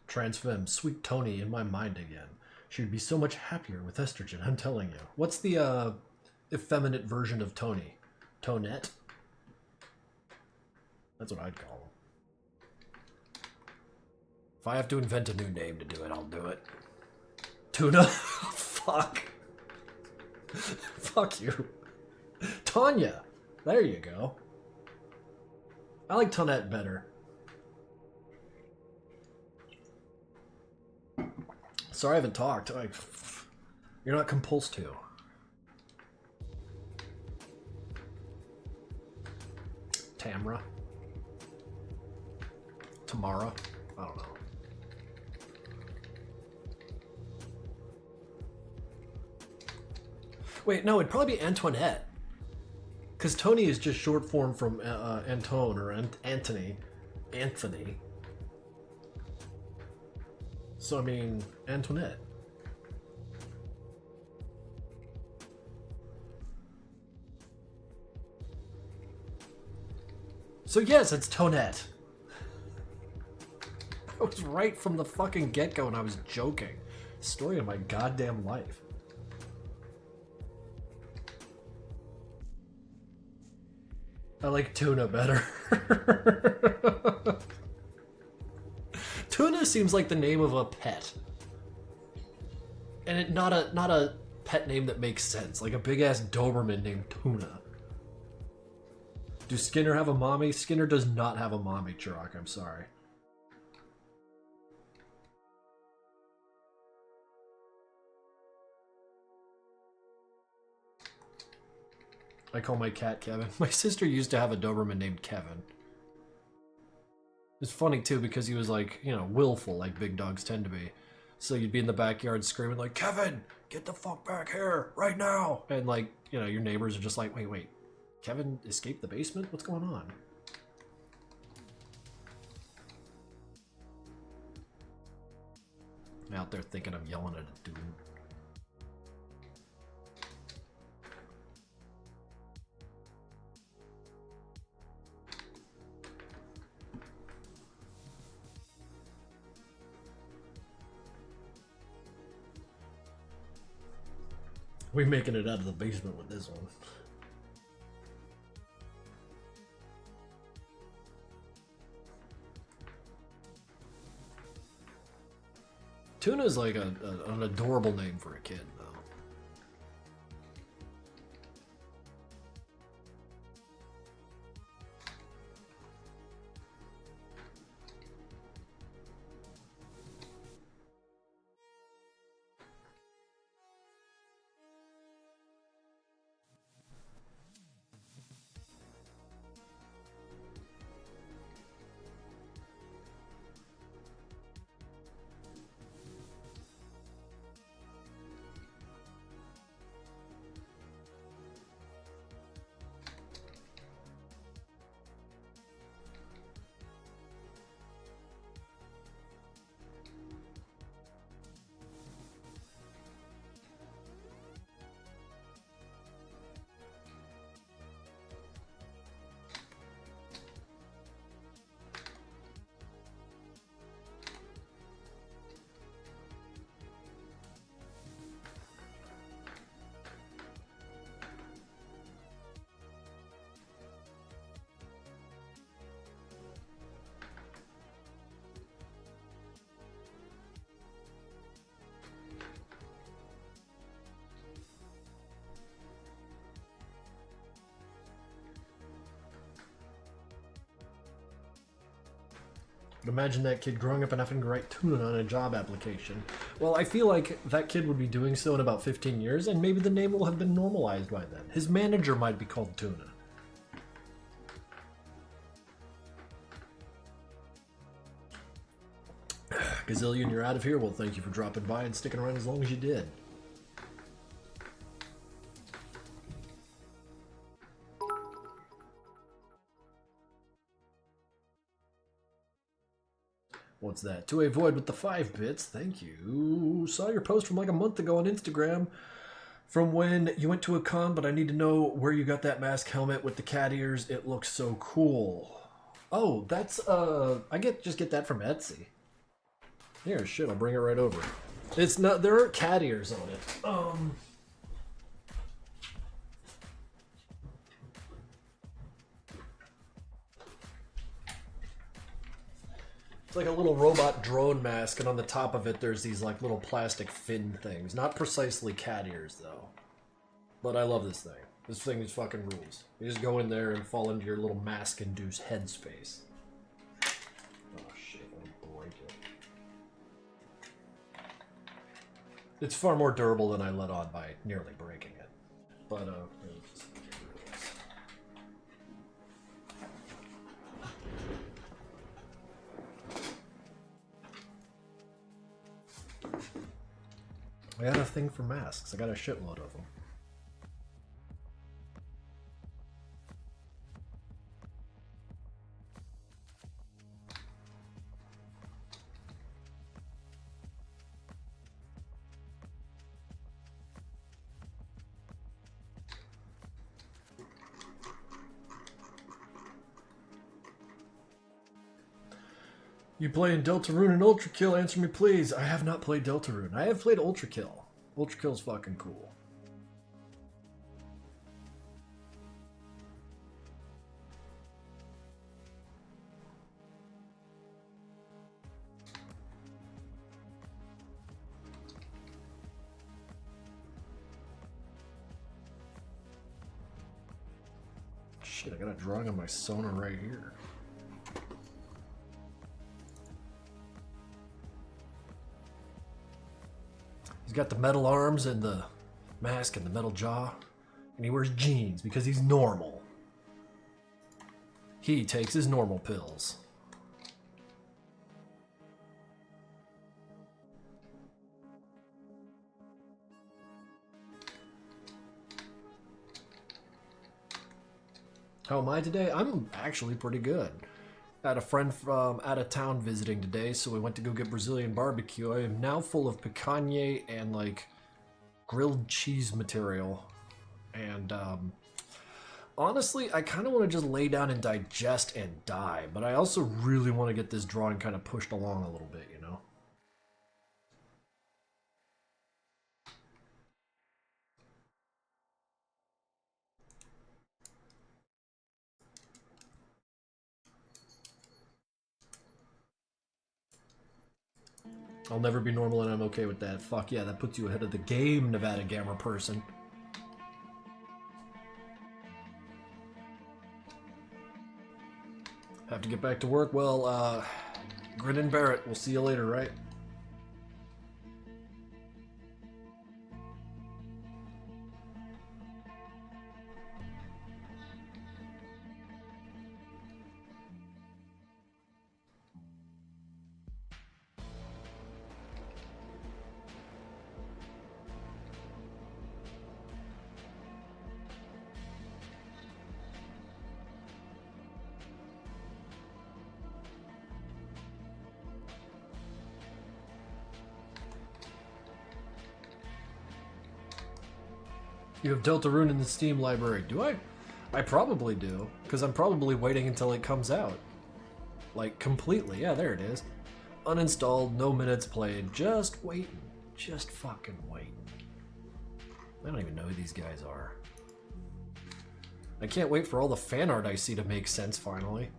Transfem, sweet Tony in my mind again. She would be so much happier with estrogen, I'm telling you. What's the effeminate version of Tony? Tonette? That's what I'd call him. If I have to invent a new name to do it, I'll do it. Tuna? Fuck. Fuck you. Tanya! There you go. I like Tonette better. Sorry I haven't talked. You're not compulsed to. Tamra. Tamara. I don't know. Wait, no, it'd probably be Antoinette. Because Tony is just short form from Antone or Anthony. Anthony. So, I mean, Antoinette. So yes, it's Tonette. I was right from the fucking get-go and I was joking. Story of my goddamn life. I like tuna better. Tuna seems like the name of a pet. And not a pet name that makes sense. Like a big-ass Doberman named Tuna. Do Skinner have a mommy? Skinner does not have a mommy, Chirok. I'm sorry. I call my cat Kevin. My sister used to have a Doberman named Kevin. It's funny, too, because he was, like, you know, willful, like big dogs tend to be. So you'd be in the backyard screaming, like, Kevin! get the fuck back here right now. And like, you know, your neighbors are just like, wait, Kevin escaped the basement? What's going on? I'm out there thinking I'm yelling at a dude. We making it out of the basement with this one. Tuna is like an adorable name for a kid, though. Imagine that kid growing up and having to write tuna on a job application. Well, I feel like that kid would be doing so in about 15 years, and maybe the name will have been normalized by then. His manager might be called Tuna. Gazillion, you're out of here. Well, thank you for dropping by and sticking around as long as you did. What's that? To a void with the 5 bits. Thank you. Saw your post from like a month ago on Instagram from when you went to a con, but I need to know where you got that mask helmet with the cat ears. It looks so cool. Oh, that's just get that from Etsy. Here, shit, I'll bring it right over. It's not, there are cat ears on it. It's like a little robot drone mask, and on the top of it there's these like little plastic fin things. Not precisely cat ears though. But I love this thing. This thing is fucking rules. You just go in there and fall into your little mask-induced headspace. Oh shit, I'm gonna break it. It's far more durable than I let on by nearly breaking it. But I got a thing for masks. I got a shitload of them. You playing Deltarune and Ultra Kill? Answer me, please. I have not played Deltarune. I have played Ultra Kill. Ultra Kill's fucking cool. Shit, I got a drawing on my Sona right here. He's got the metal arms and the mask and the metal jaw, and he wears jeans because he's normal. He takes his normal pills. How am I today? I'm actually pretty good. I had a friend from out of town visiting today, so we went to go get Brazilian barbecue. I am now full of picanha and like grilled cheese material. And honestly, I kind of want to just lay down and digest and die, but I also really want to get this drawing kind of pushed along a little bit, you know? I'll never be normal and I'm okay with that. Fuck yeah, that puts you ahead of the game, Nevada Gamer person. Have to get back to work. Well, grin and bear it. We'll see you later, right? You have Deltarune in the Steam library. Do I? I probably do, because I'm probably waiting until it comes out. Like, completely. Yeah, there it is. Uninstalled, no minutes played. Just waiting. Just fucking waiting. I don't even know who these guys are. I can't wait for all the fan art I see to make sense, finally.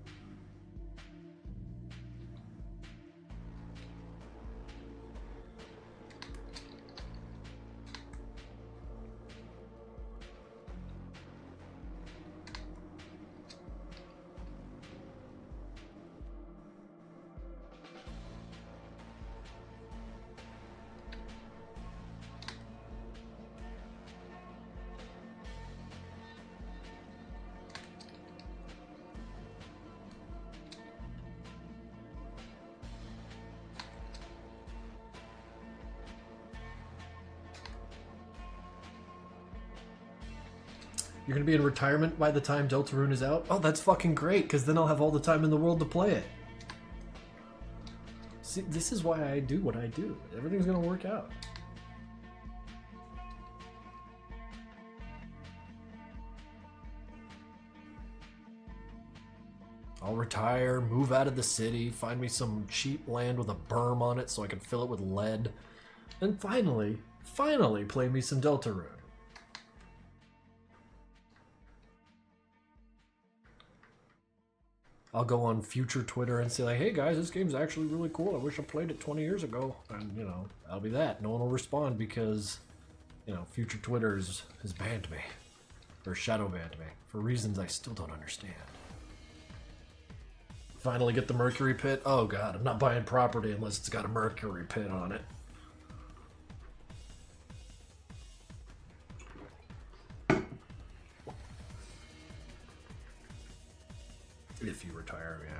You're gonna be in retirement by the time Deltarune is out? Oh, that's fucking great, because then I'll have all the time in the world to play it. See, this is why I do what I do. Everything's gonna work out. I'll retire, move out of the city, find me some cheap land with a berm on it so I can fill it with lead, and finally play me some Deltarune. I'll go on future Twitter and say like, hey guys, this game's actually really cool. I wish I played it 20 years ago. And, you know, that'll be that. No one will respond because, you know, future Twitter has banned me. Or shadow banned me. For reasons I still don't understand. Finally get the mercury pit. Oh god, I'm not buying property unless it's got a mercury pit on it. If you retire, yeah.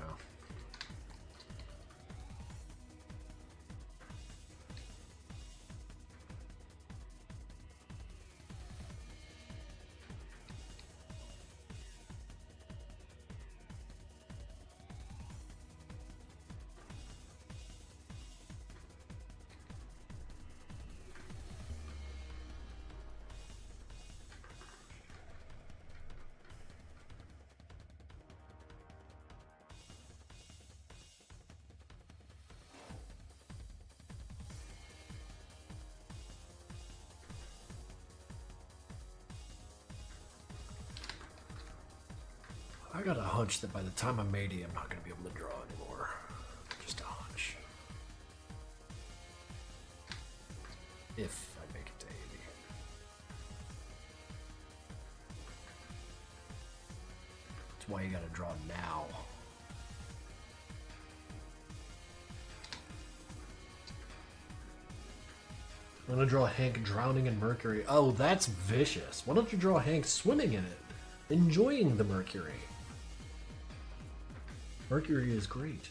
I got a hunch that by the time I'm 80, I'm not going to be able to draw anymore. Just a hunch. If I make it to 80. That's why you got to draw now. I'm going to draw Hank drowning in mercury. Oh, that's vicious. Why don't you draw Hank swimming in it? Enjoying the mercury. Mercury is great.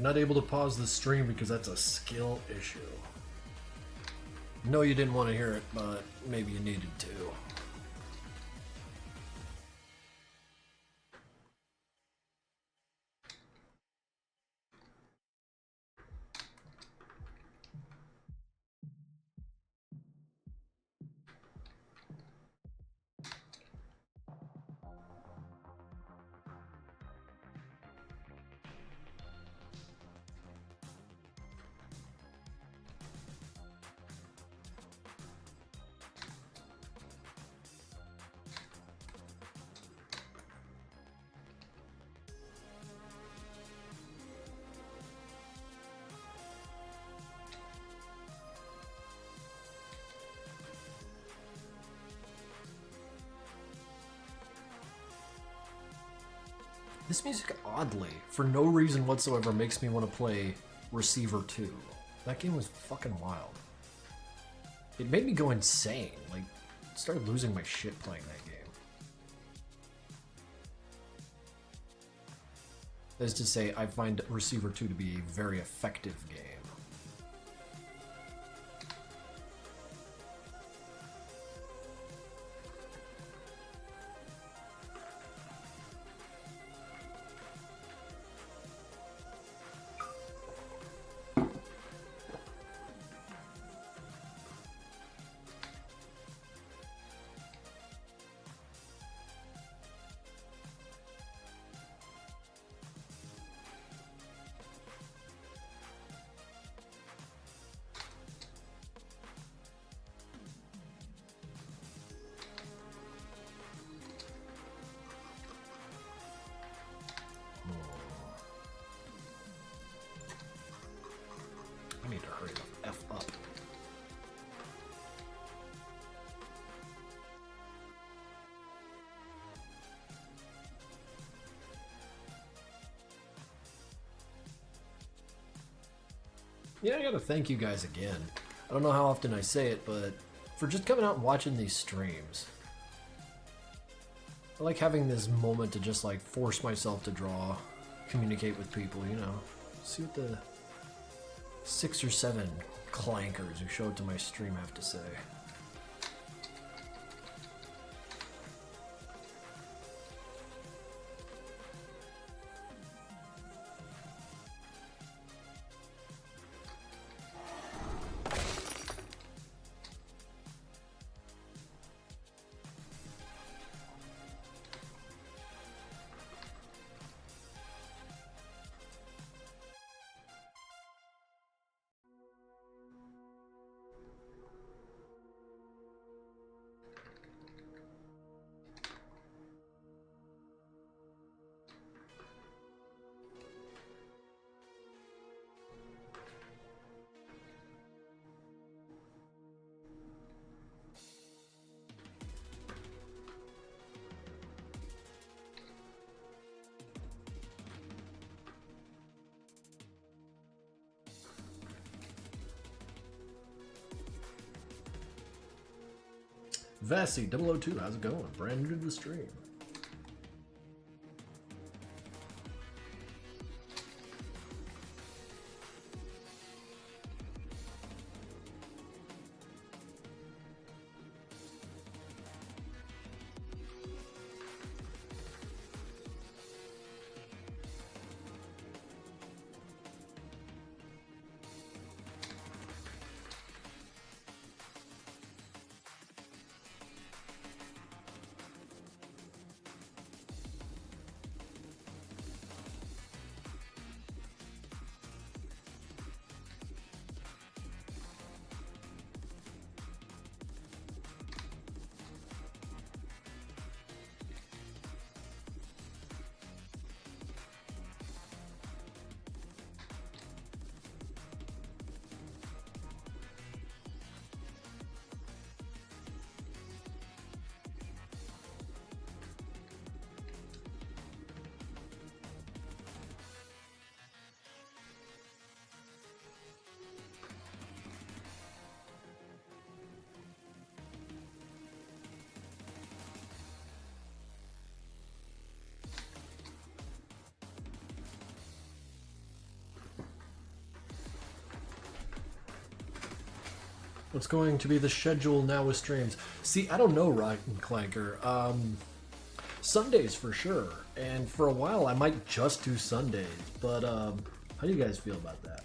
not able to pause the stream because that's a skill issue. No, you didn't want to hear it, but maybe you needed to. This music, oddly, for no reason whatsoever, makes me want to play Receiver 2. That game was fucking wild. It made me go insane. Like, started losing my shit playing that game. That is to say, I find Receiver 2 to be a very effective game. I need to hurry the F up. Yeah, I gotta thank you guys again. I don't know how often I say it, but for just coming out and watching these streams. I like having this moment to just like force myself to draw, communicate with people, you know. See what the 6 or 7 clankers who showed to my stream have to say. Vassy002, how's it going? Brand new to the stream. What's going to be the schedule now with streams? See, I don't know, Rock and Clanker. Sundays for sure, and for a while I might just do Sundays. But how do you guys feel about that?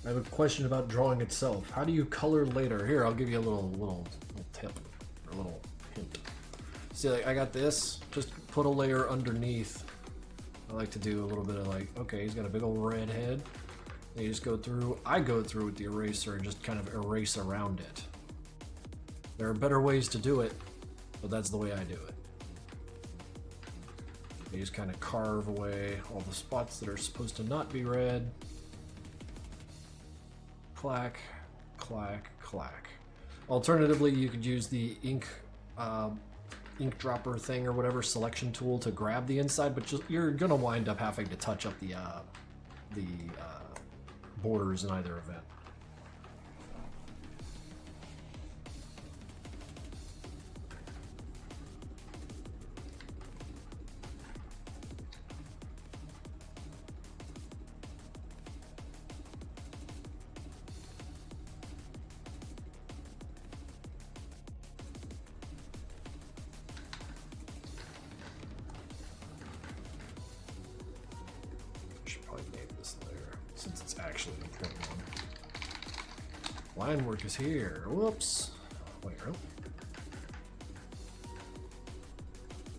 I have a question about drawing itself. How do you color later? Here, I'll give you a little tip or a little hint. See, like I got this. Just put a layer underneath. I like to do a little bit of like, okay, he's got a big old red head. And you just go through. I go through with the eraser and just kind of erase around it. There are better ways to do it, but that's the way I do it. You just kind of carve away all the spots that are supposed to not be red. Clack, clack, clack. Alternatively, you could use the ink dropper thing or whatever selection tool to grab the inside, but you're gonna wind up having to touch up the borders in either event. Line work is here. Whoops. Wait, really?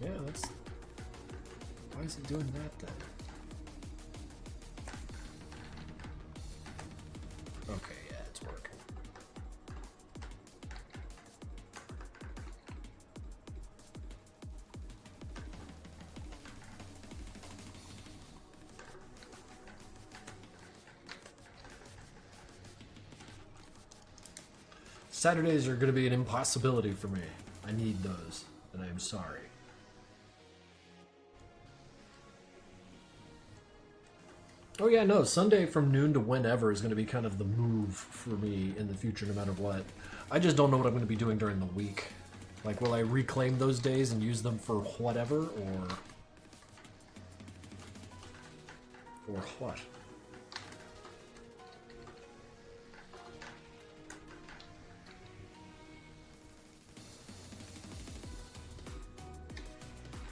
Yeah, that's... Why is it doing that then? Okay, yeah, it's working. Saturdays are going to be an impossibility for me. I need those, and I am sorry. Oh yeah, no, Sunday from noon to whenever is going to be kind of the move for me in the future, no matter what. I just don't know what I'm going to be doing during the week. Like, will I reclaim those days and use them for whatever, or what?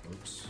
Oops.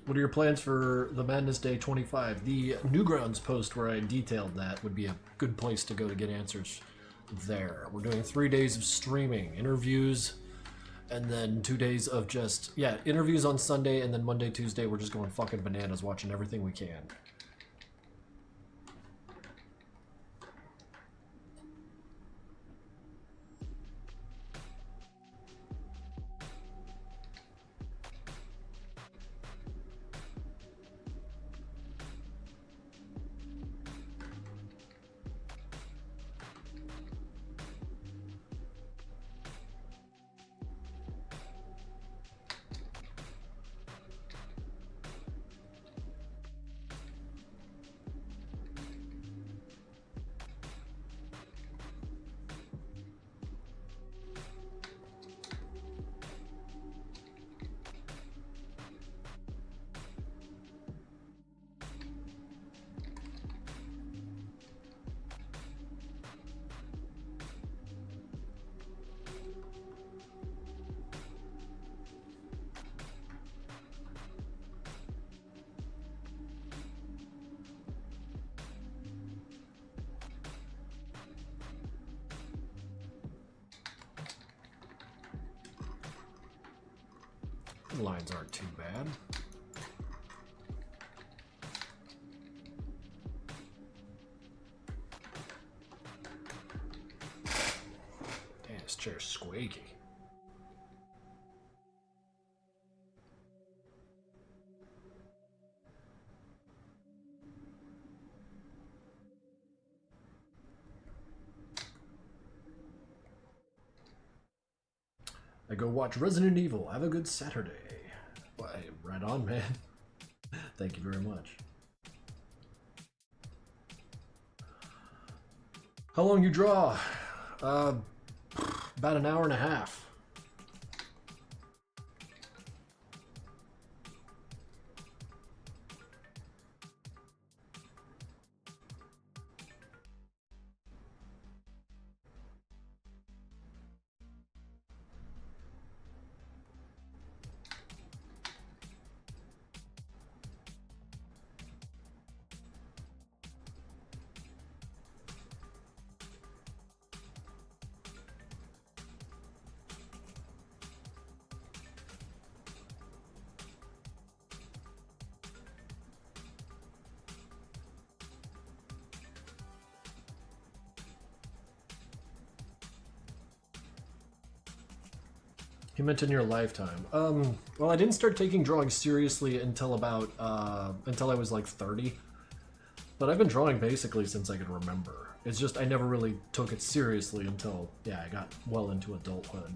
What are your plans for the Madness Day 25? The Newgrounds post where I detailed that would be a good place to go to get answers there. We're doing 3 days of streaming, interviews, and then 2 days of just, yeah, interviews on Sunday, and then Monday, Tuesday, we're just going fucking bananas watching everything we can. lines aren't too bad. Damn, this chair's squeaky. I go watch Resident Evil. Have a good Saturday. Well, hey, right on, man. Thank you very much. How long you draw? About an hour and a half. You meant in your lifetime. Well, I didn't start taking drawing seriously until about, until I was like 30. But I've been drawing basically since I could remember. It's just I never really took it seriously until, yeah, I got well into adulthood.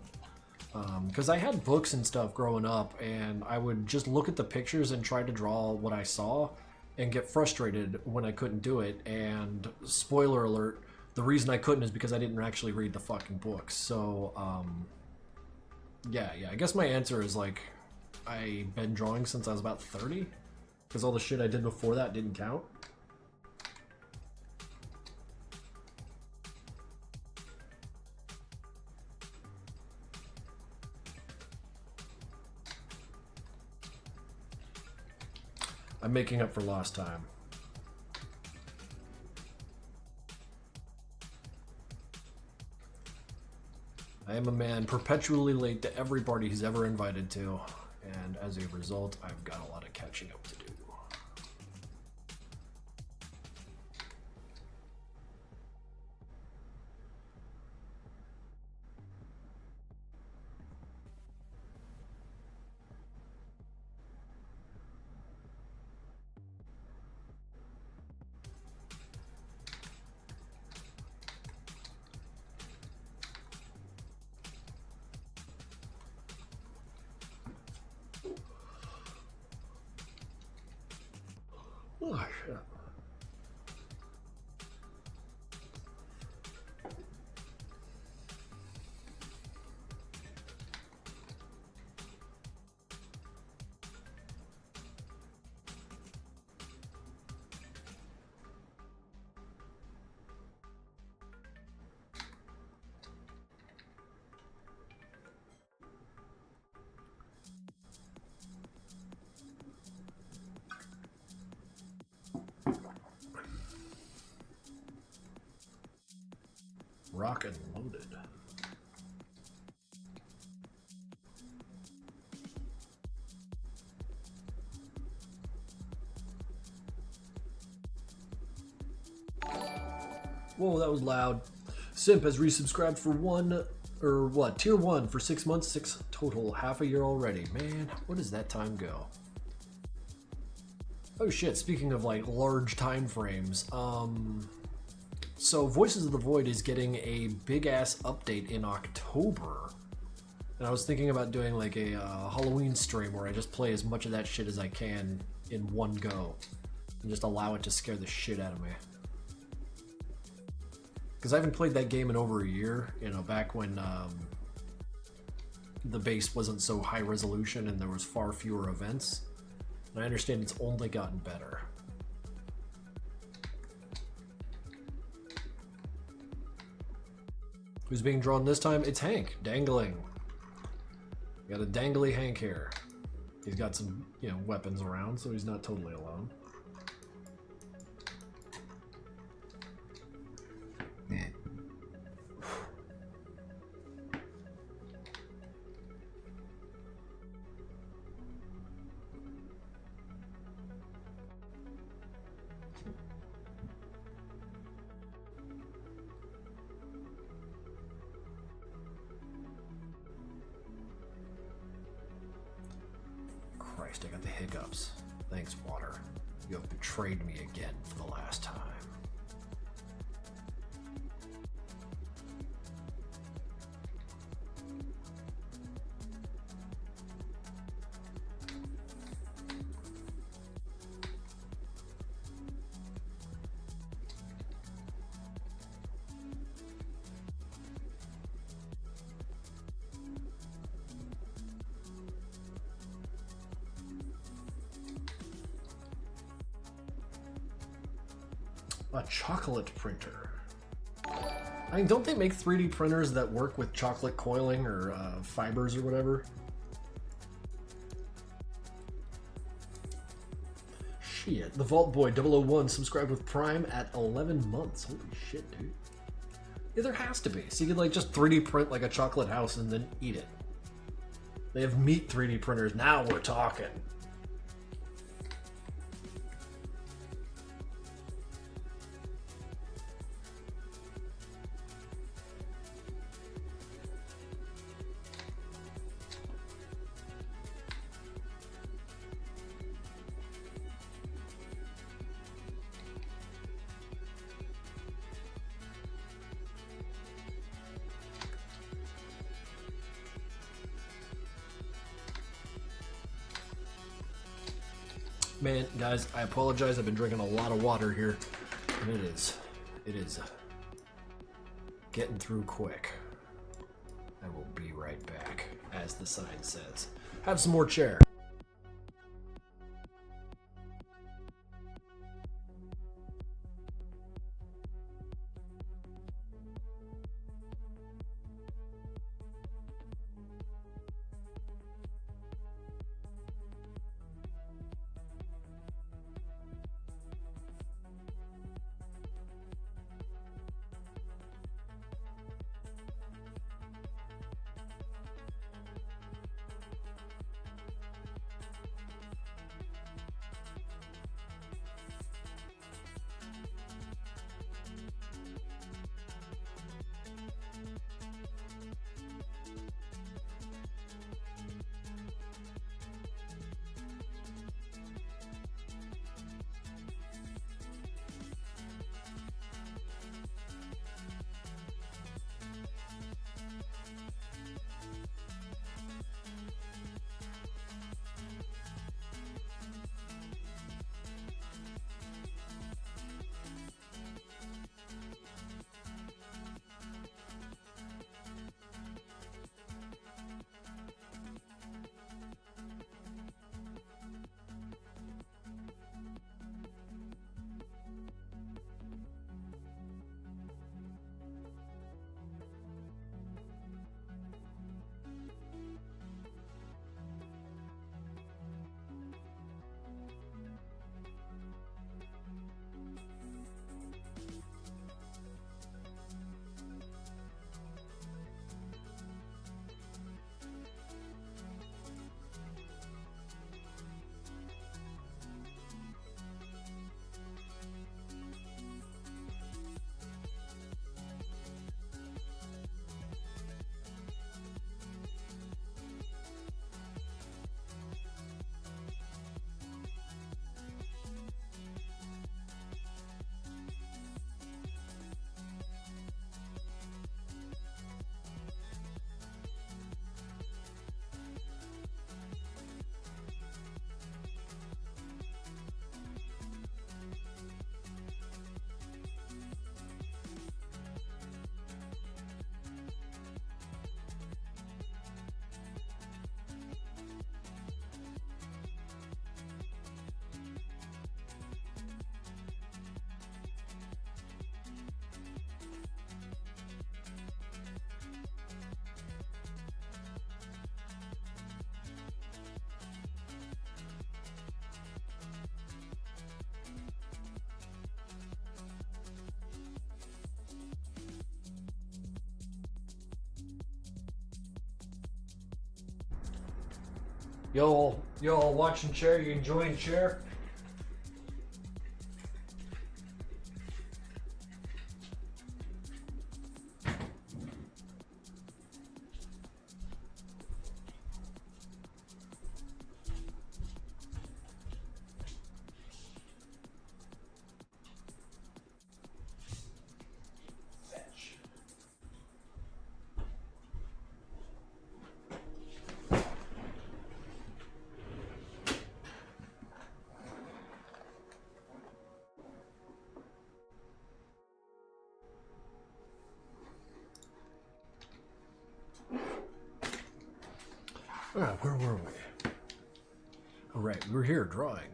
Because I had books and stuff growing up, and I would just look at the pictures and try to draw what I saw and get frustrated when I couldn't do it. And spoiler alert, the reason I couldn't is because I didn't actually read the fucking books. So, yeah, I guess my answer is like, I've been drawing since I was about 30, because all the shit I did before that didn't count. I'm making up for lost time. I am a man perpetually late to every party he's ever invited to, and as a result, I've got a lot of catching up to do. Oh, shit. Rock and loaded. Whoa, that was loud. Simp has resubscribed for tier 1 for 6 months, 6 total, half a year already. Man, where does that time go? Oh shit, speaking of like large time frames, so Voices of the Void is getting a big ass update in October. And I was thinking about doing like a Halloween stream where I just play as much of that shit as I can in one go. And just allow it to scare the shit out of me. Because I haven't played that game in over a year, you know, back when the base wasn't so high resolution and there was far fewer events. And I understand it's only gotten better. Who's being drawn this time? It's Hank, dangling. Got a dangly Hank here. He's got some, you know, weapons around, so he's not totally alone. I got the hiccups. Thanks, water. You have betrayed me again for the last time. A chocolate printer. I mean, don't they make 3D printers that work with chocolate coiling or fibers or whatever? Shit. The Vault Boy 001 subscribed with Prime at 11 months. Holy shit, dude. Yeah, there has to be. So you could like just 3D print like a chocolate house and then eat it. They have meat 3D printers. Now we're talking. Man, guys, I apologize. I've been drinking a lot of water here, and it is getting through quick. I will be right back, as the sign says. Have some more chair. Y'all watching chair? You enjoying chair? Alright, where were we? Alright, we were here drawing.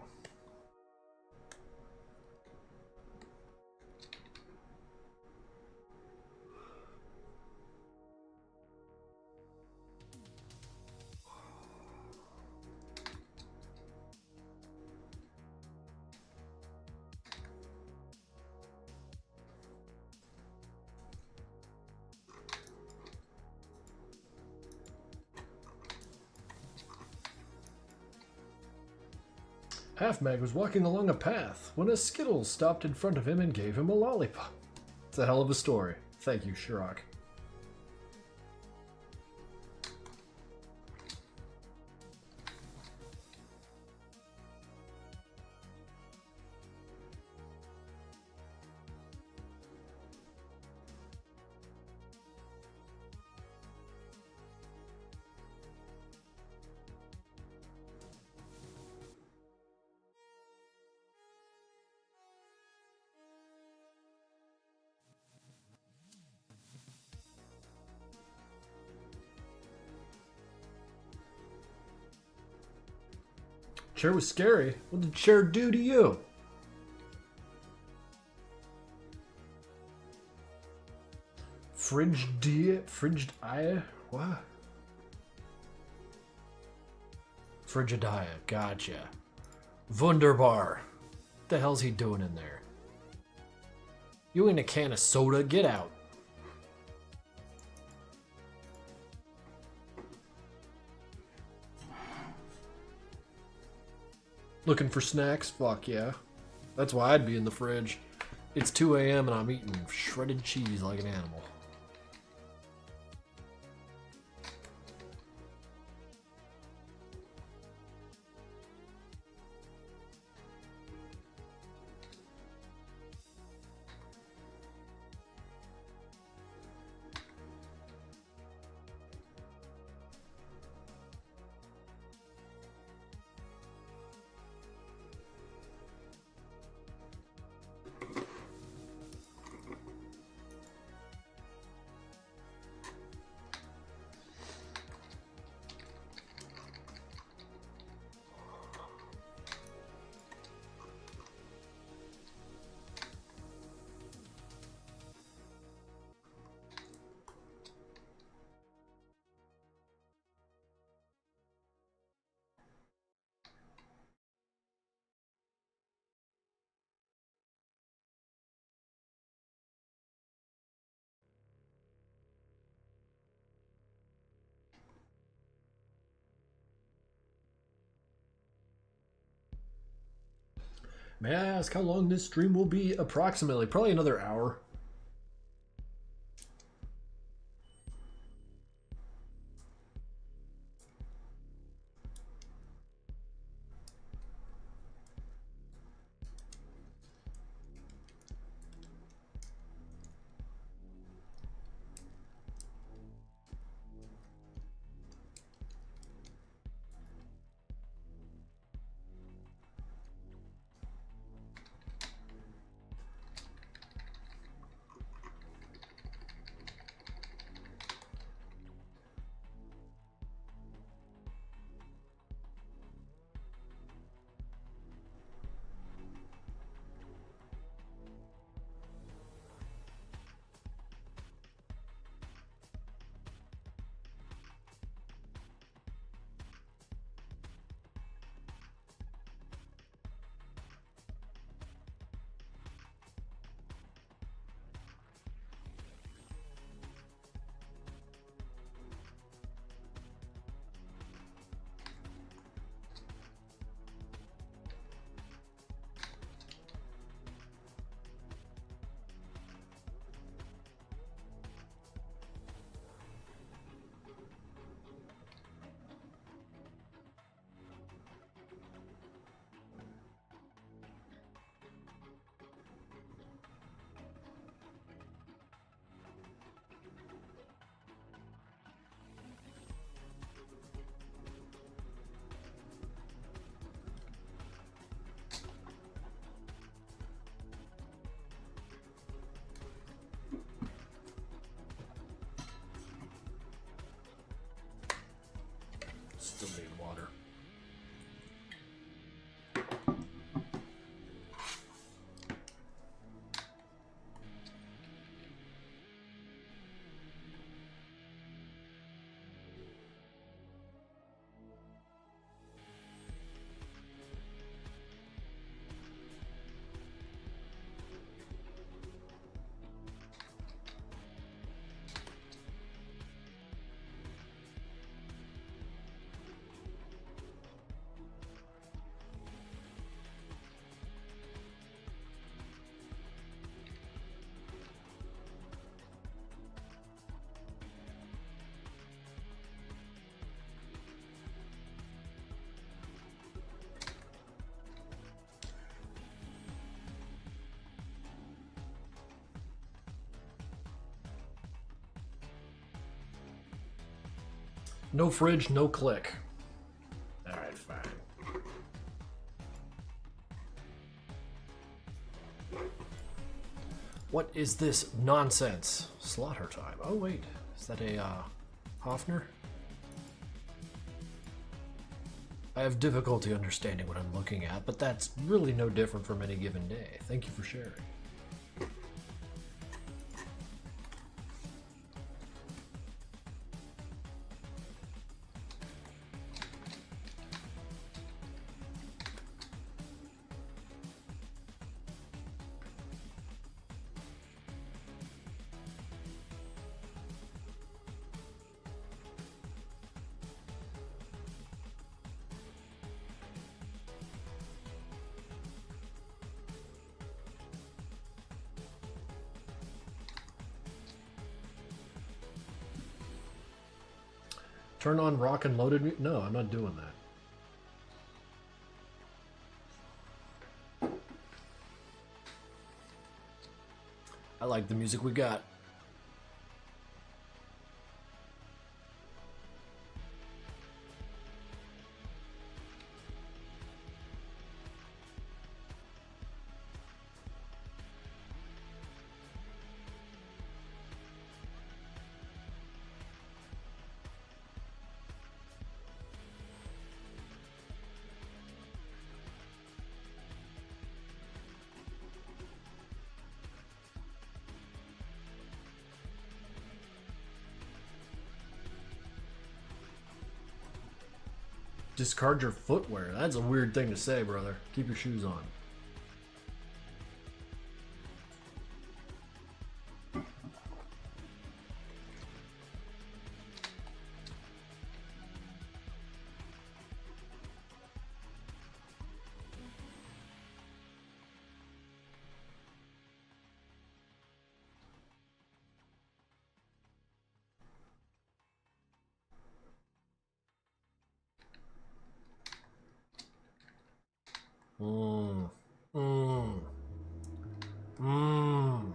Half-Mag was walking along a path when a Skittles stopped in front of him and gave him a lollipop. It's a hell of a story. Thank you, Shirok. Chair was scary. What did chair do to you? Frigidie? What? Frigidie, gotcha. Wunderbar. What the hell's he doing in there? You ain't a can of soda, get out. Looking for snacks? Fuck yeah. That's why I'd be in the fridge. It's 2 a.m. and I'm eating shredded cheese like an animal. May I ask how long this stream will be? Approximately, probably another hour. Still need water. No fridge, no click. Alright, fine. What is this nonsense? Slaughter time. Oh wait, is that a Hofner? I have difficulty understanding what I'm looking at, but that's really no different from any given day. Thank you for sharing. Turn on rock and loaded me? No, I'm not doing that. I like the music we got. Discard your footwear. That's a weird thing to say, brother. Keep your shoes on. Mmm. Mmm. Mmm.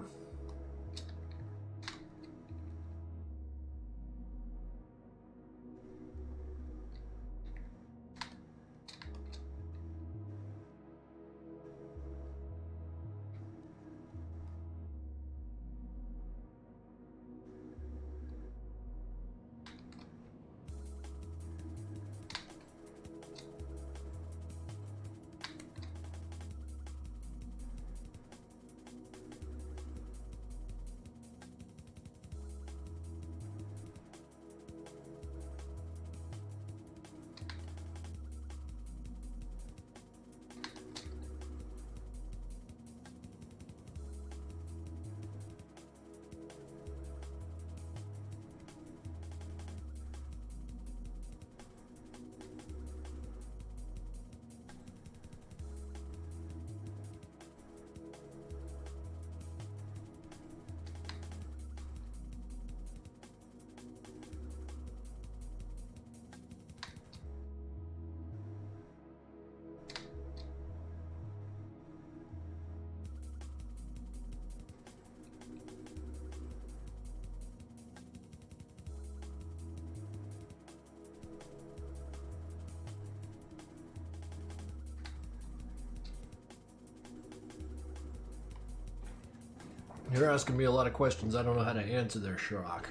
You're asking me a lot of questions I don't know how to answer there, Shrock.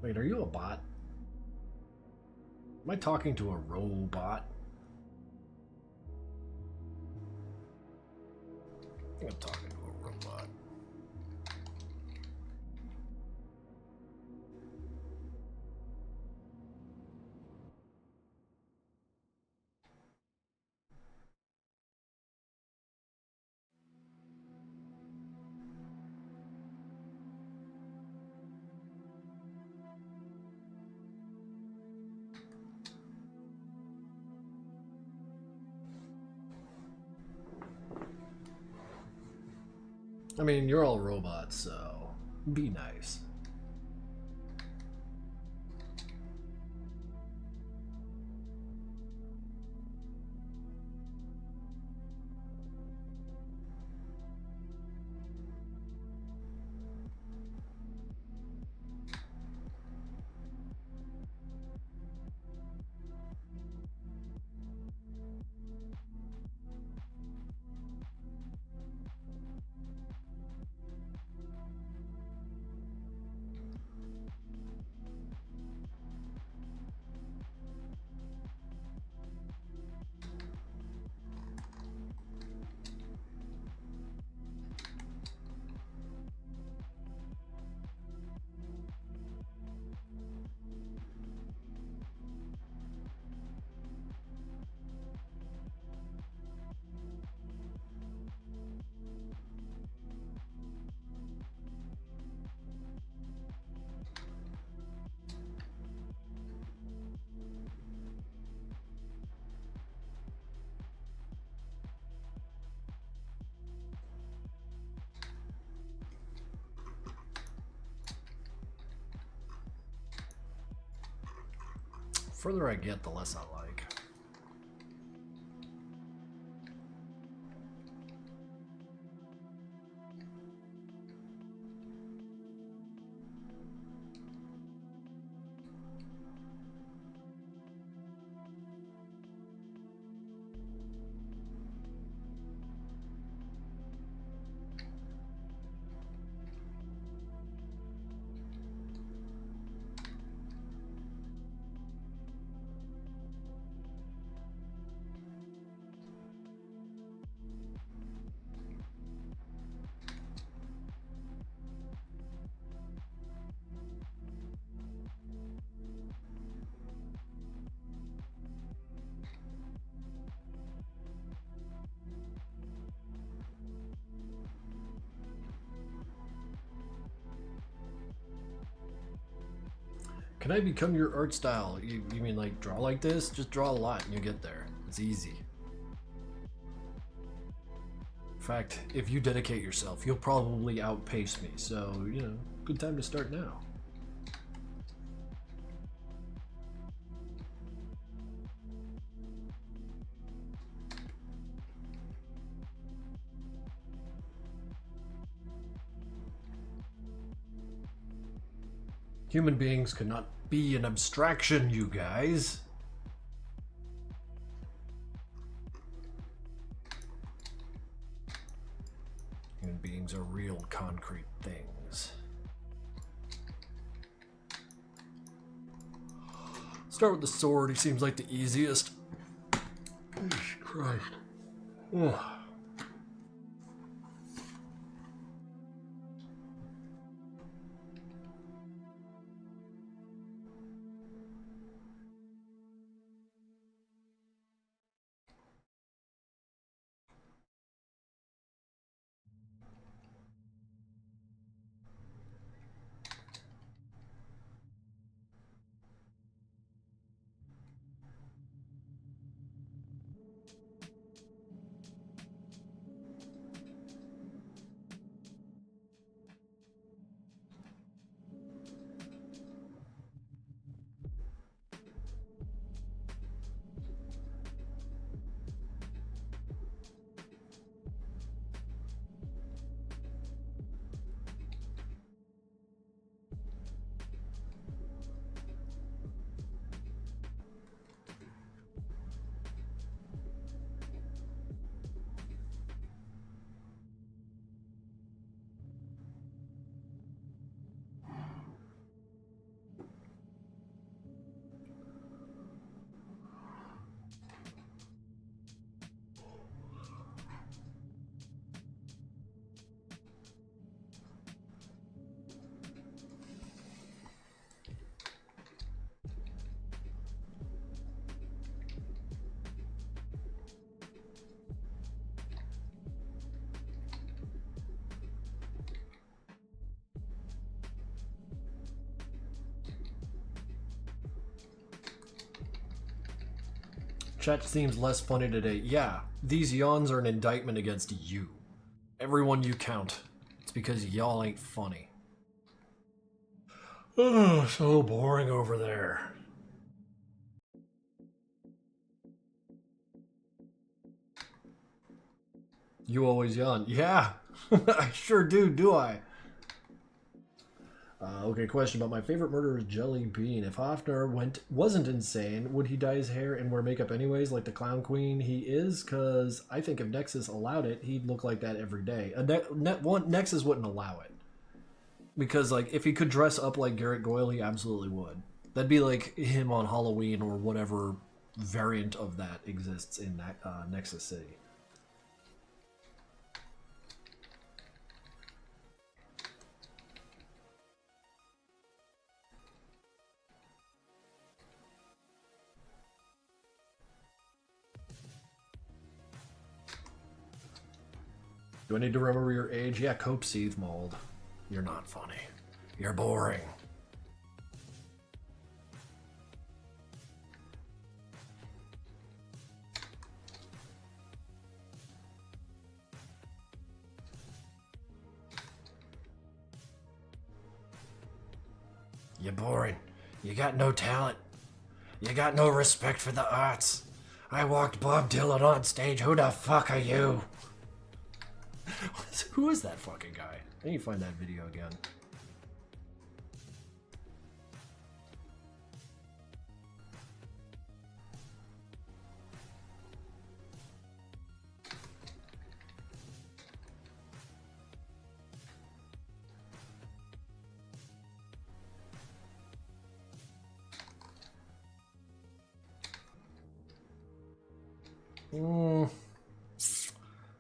Wait, are you a bot? Am I talking to a robot? I think I'm talking to a robot. I mean, you're all robots, so be nice. The further I get, the less I like. Can I become your art style? You mean like draw like this? Just draw a lot and you get there. It's easy. In fact, if you dedicate yourself, you'll probably outpace me. So, you know, good time to start now. Human beings cannot be an abstraction, you guys. Human beings are real concrete things. Start with the sword, he seems like the easiest. Christ. Ugh. Chat seems less funny today. Yeah, these yawns are an indictment against you. Everyone you count. It's because y'all ain't funny. Oh, so boring over there. You always yawn. Yeah, I sure do I? Okay, question about my favorite murderer is Jelly Bean. If Hoffner wasn't insane, would he dye his hair and wear makeup anyways, like the Clown Queen he is? Because I think if Nexus allowed it, he'd look like that every day. Nexus wouldn't allow it. Because, like, if he could dress up like Garrett Goyle, he absolutely would. That'd be like him on Halloween or whatever variant of that exists in Nexus City. Do I need to remember your age? Yeah, Cope Seethe Mold. You're not funny. You're boring. You're boring. You got no talent. You got no respect for the arts. I walked Bob Dylan on stage. Who the fuck are you? Who is that fucking guy? I need to find that video again.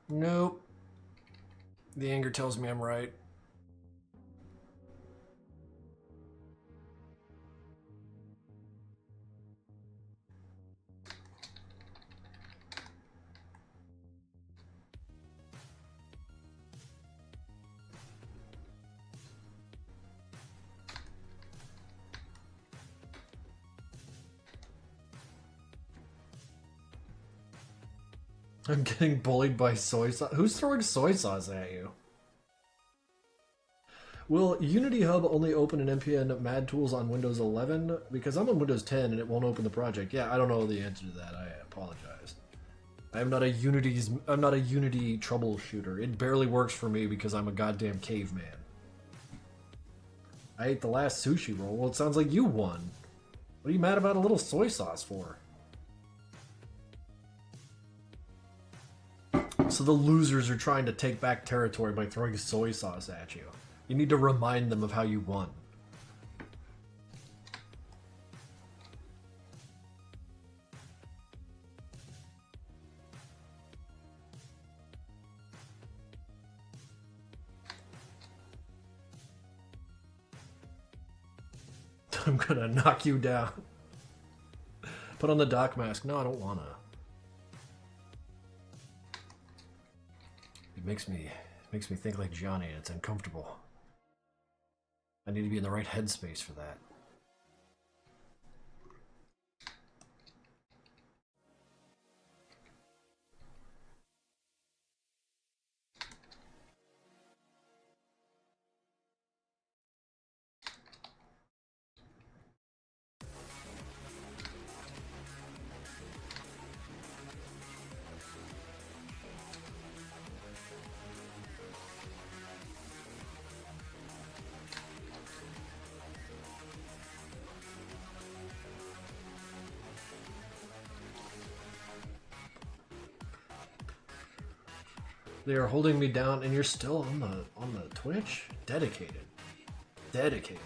Nope. The anger tells me I'm right. I'm getting bullied by soy sauce. Who's throwing soy sauce at you? Will Unity Hub only open an NPN Mad Tools on Windows 11? Because I'm on Windows 10 and it won't open the project. Yeah, I don't know the answer to that. I apologize. I'm not a Unity troubleshooter. It barely works for me because I'm a goddamn caveman. I ate the last sushi roll. Well, it sounds like you won. What are you mad about a little soy sauce for? So the losers are trying to take back territory by throwing soy sauce at you. You need to remind them of how you won. I'm gonna knock you down. Put on the doc mask. No, I don't wanna. It makes me think like Johnny, and it's uncomfortable. I need to be in the right headspace for that. They are holding me down, and you're still on the Twitch? Dedicated. Dedicated.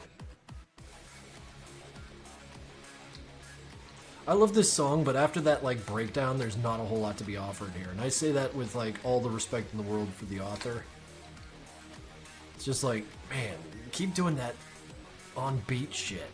I love this song, but after that like breakdown, there's not a whole lot to be offered here. And I say that with like all the respect in the world for the author. It's just like, man, keep doing that on beat shit.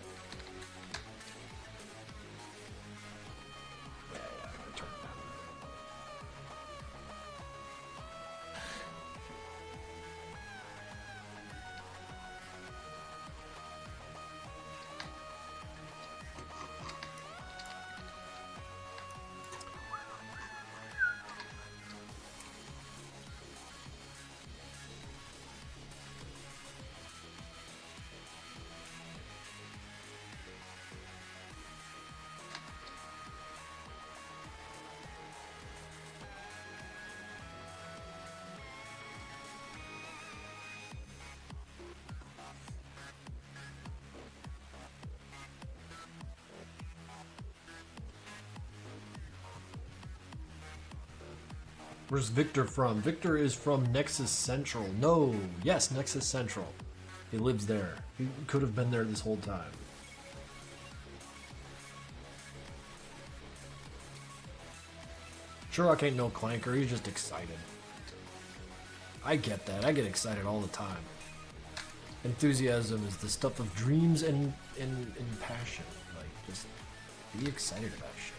Where's Victor from? Victor is from Nexus Central. No, yes, Nexus Central. He lives there. He could have been there this whole time. Sherlock ain't no clanker, he's just excited. I get that, I get excited all the time. Enthusiasm is the stuff of dreams and passion. Like, just be excited about shit.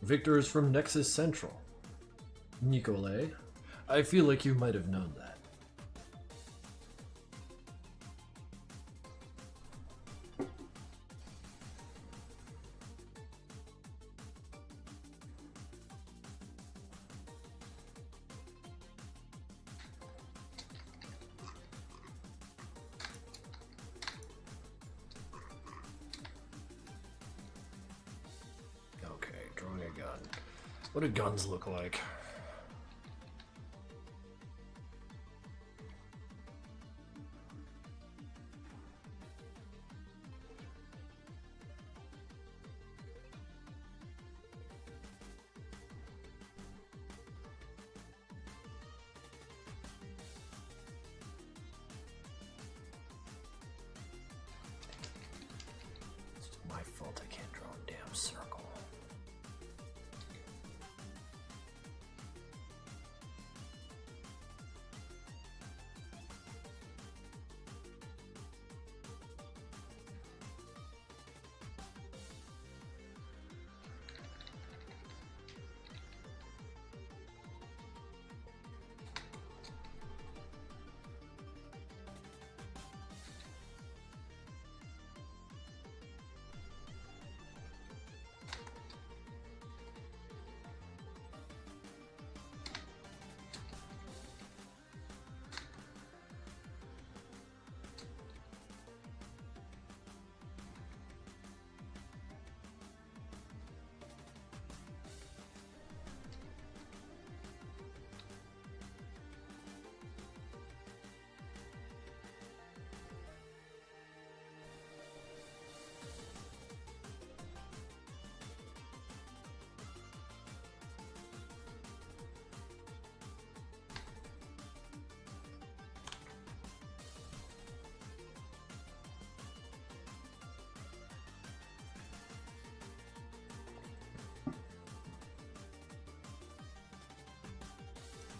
Victor is from Nexus Central. Nicole, I feel like you might have known that. What do guns look like? It's my fault I can't draw a damn circle.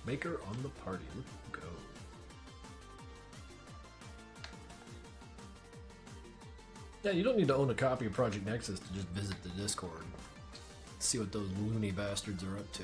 Maker on the party. Let's go. Yeah, you don't need to own a copy of Project Nexus to just visit the Discord. See what those loony bastards are up to.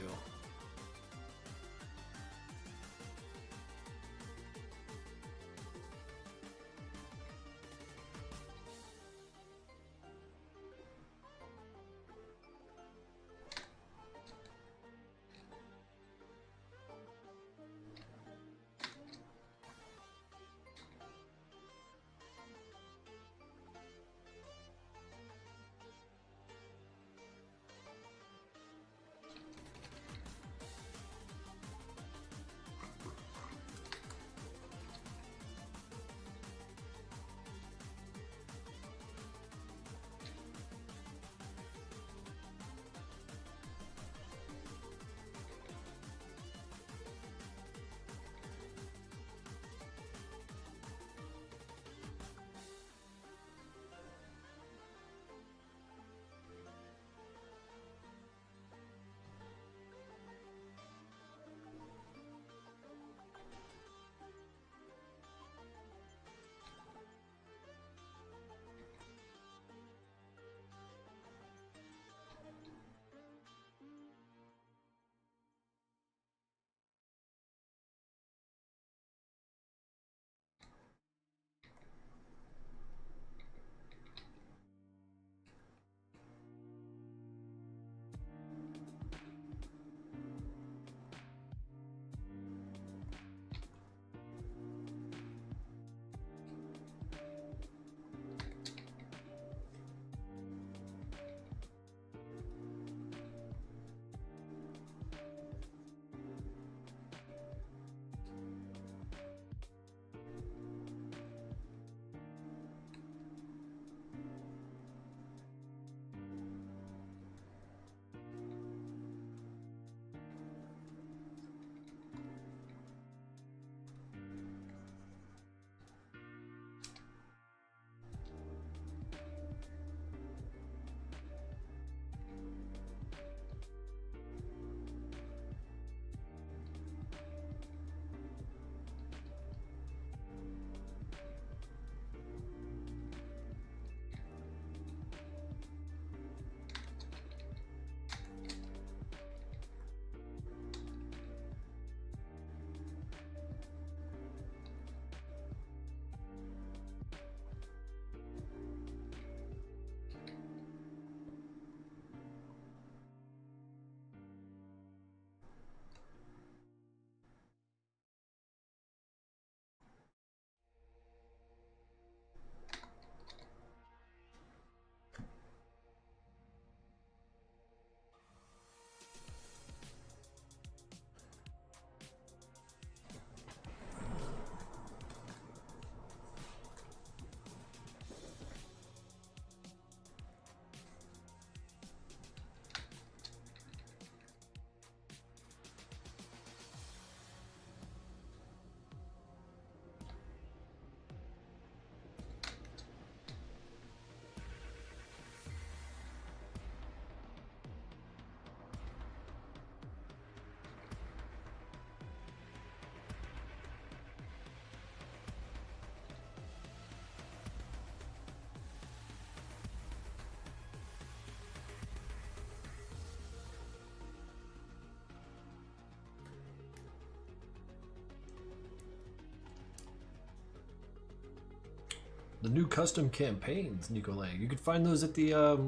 The new custom campaigns, Nicolay. You could find those at the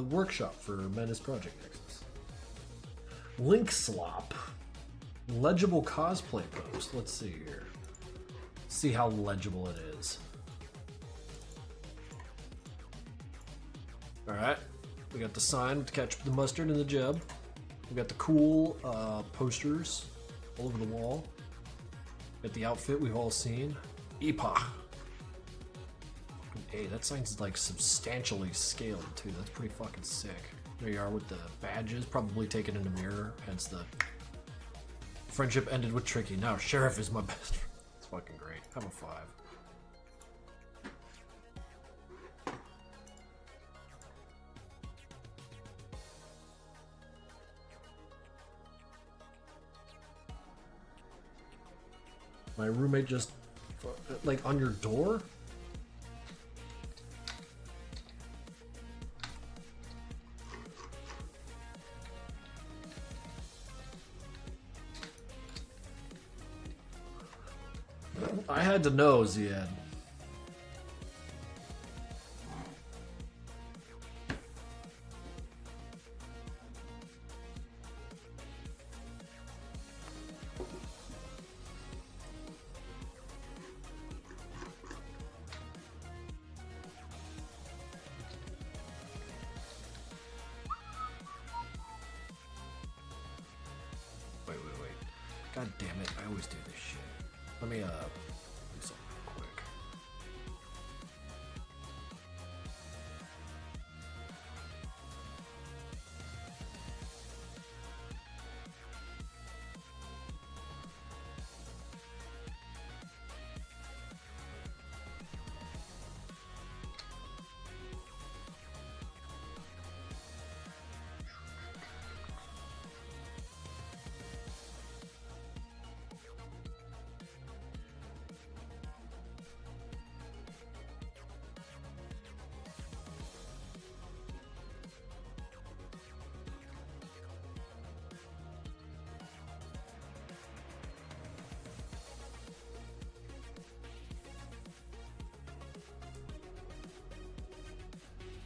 workshop for Menace Project Nexus. Link slop. Legible cosplay post. Let's see here. See how legible it is. Alright. We got the sign to catch the mustard and the jeb. We got the cool posters all over the wall. Got the outfit we've all seen. Epoch. Hey, that sign's like substantially scaled too. That's pretty fucking sick. There you are with the badges, probably taken in a mirror, hence the friendship ended with Tricky. Now Sheriff is my best friend. It's fucking great. Have a 5. My roommate just, like, on your door? I had to know, Ziad. Wait. God damn it, I always do this shit. Let me, do something real quick.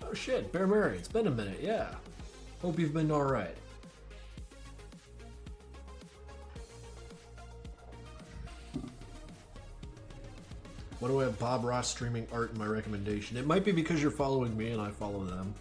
Oh shit, Bear Mary, it's been a minute, yeah. Hope you've been alright. Why do I have Bob Ross streaming art in my recommendation? It might be because you're following me and I follow them.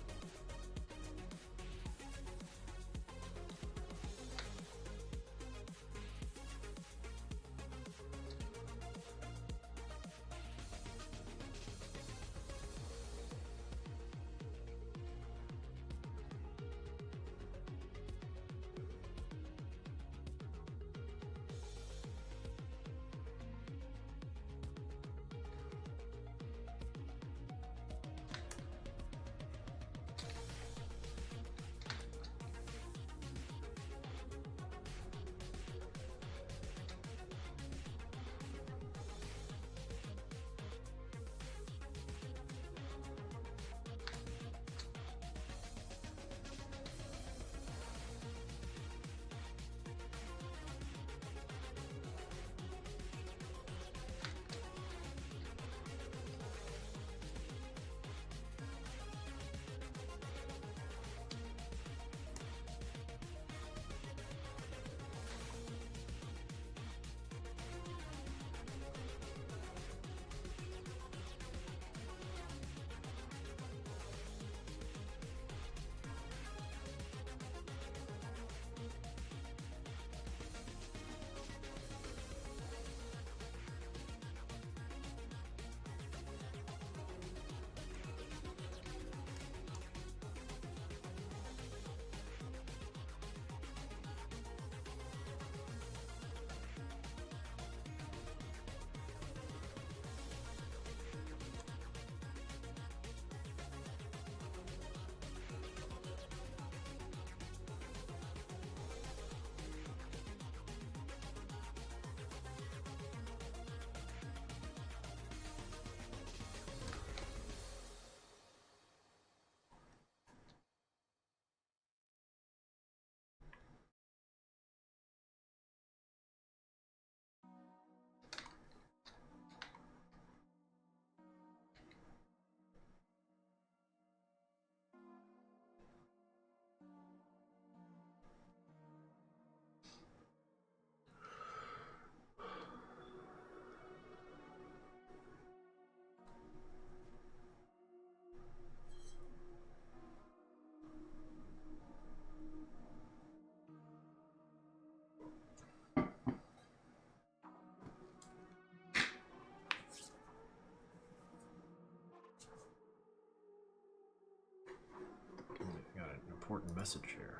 important message here.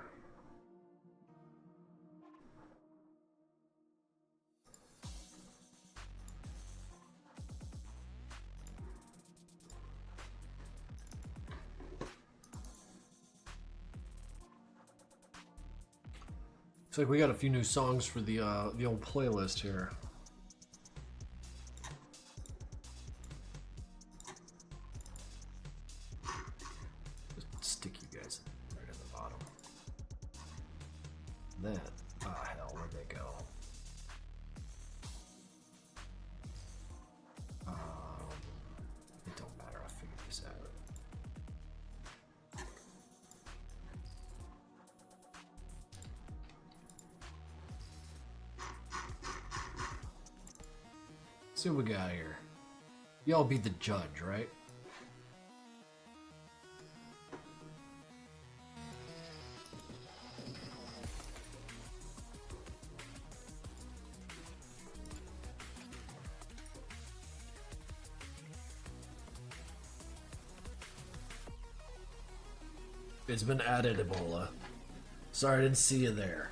Looks like we got a few new songs for the old playlist here. Just stick you guys right at the bottom. Then, hell, where'd they go? It don't matter. I'll figure this out. See what we got here. Y'all be the judge, right? It's been added, Ebola. Sorry I didn't see you there.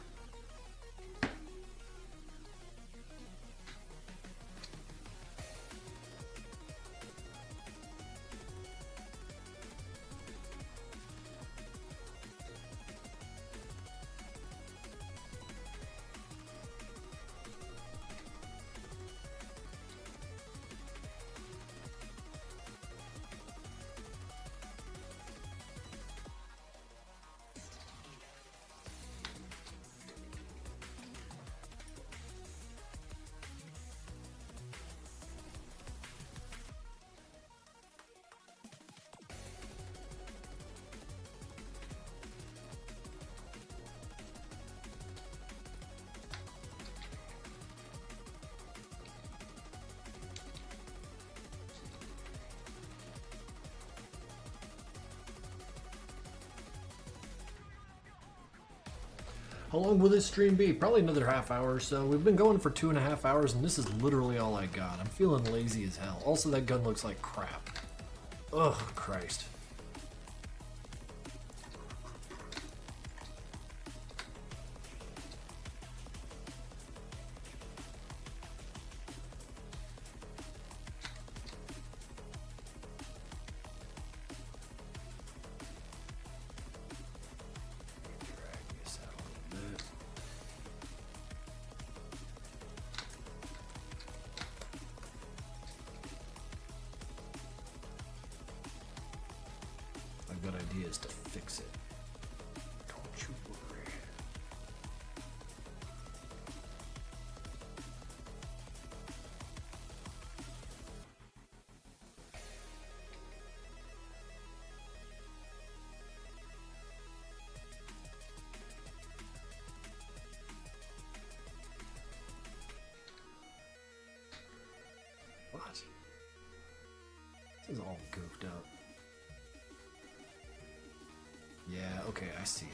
How long will this stream be? Probably another half hour or so. We've been going for 2.5 hours, and this is literally all I got. I'm feeling lazy as hell. Also, that gun looks like crap. Ugh, Christ. Good idea is to fix it. Don't you worry. What? This is all goofed up. Yeah, okay, I see it.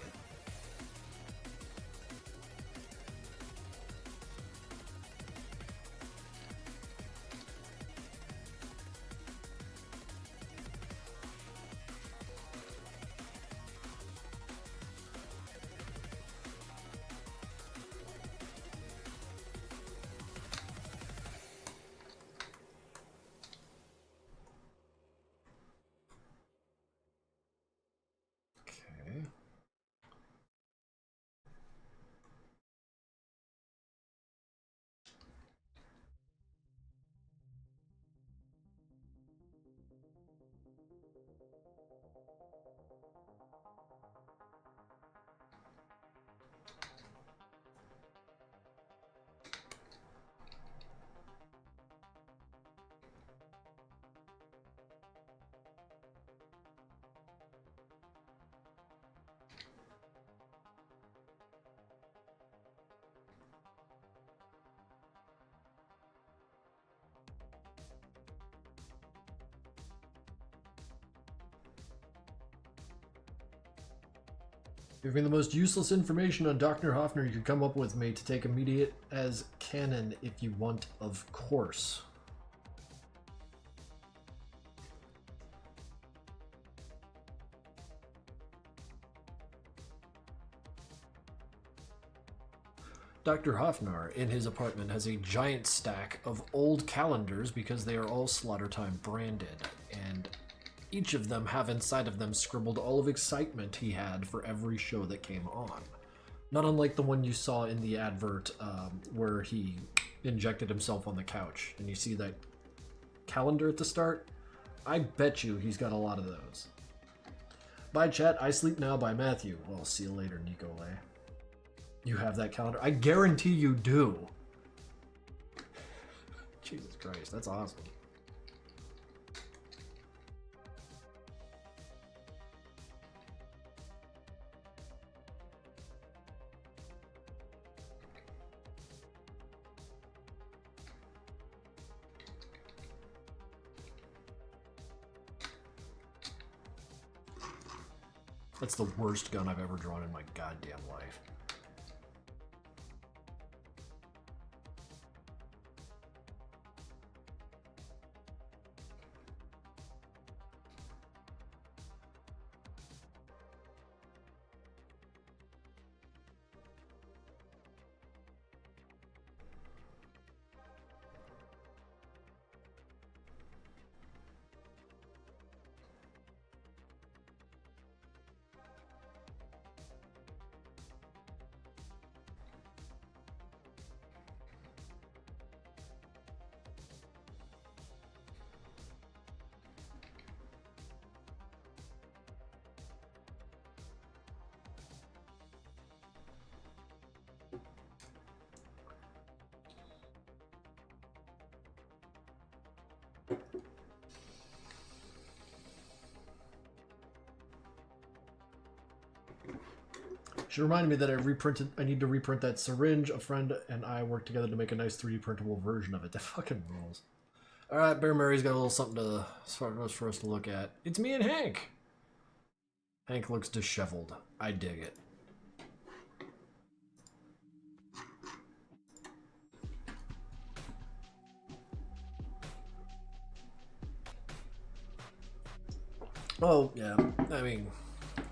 Okay. Give me the most useless information on Dr. Hoffner you could come up with, mate, to take immediate as canon if you want, of course. Dr. Hofnar in his apartment has a giant stack of old calendars because they are all Slaughter Time branded, and each of them have inside of them scribbled all of excitement he had for every show that came on. Not unlike the one you saw in the advert where he injected himself on the couch, and you see that calendar at the start? I bet you he's got a lot of those. Bye, chat. I Sleep Now by Matthew. Well, see you later, Nicolay. You have that calendar? I guarantee you do. Jesus Christ, that's awesome. That's the worst gun I've ever drawn in my goddamn life. She reminded me that I need to reprint that syringe. A friend and I worked together to make a nice 3D printable version of it. That fucking rules. All right, Bear Mary's got a little something for us to look at. It's me and Hank. Hank looks disheveled. I dig it. Oh, yeah. I mean,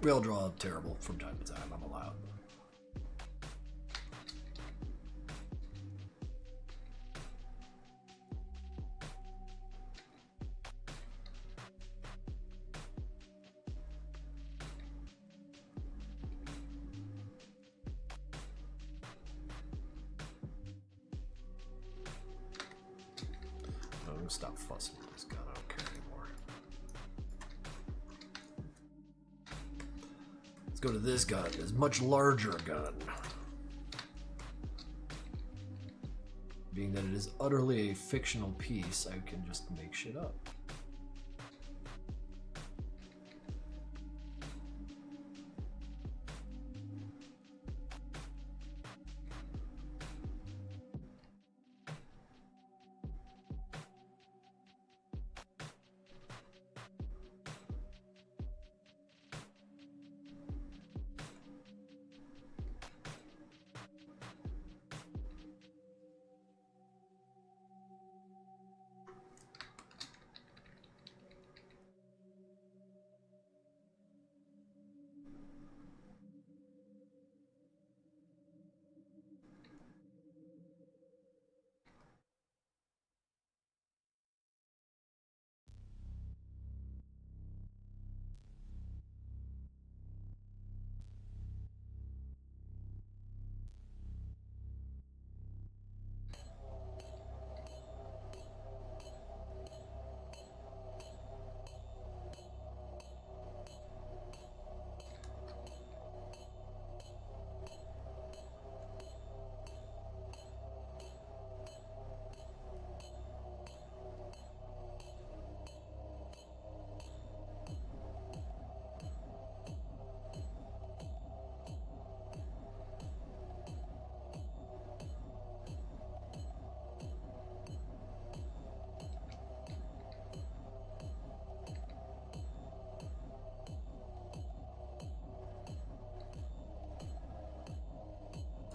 we all draw terrible from time to time. I'm allowed. I'm gonna stop fussing with this gun. I don't care anymore. Let's go to this gun. This much larger gun. Being that it is utterly a fictional piece, I can just make shit up.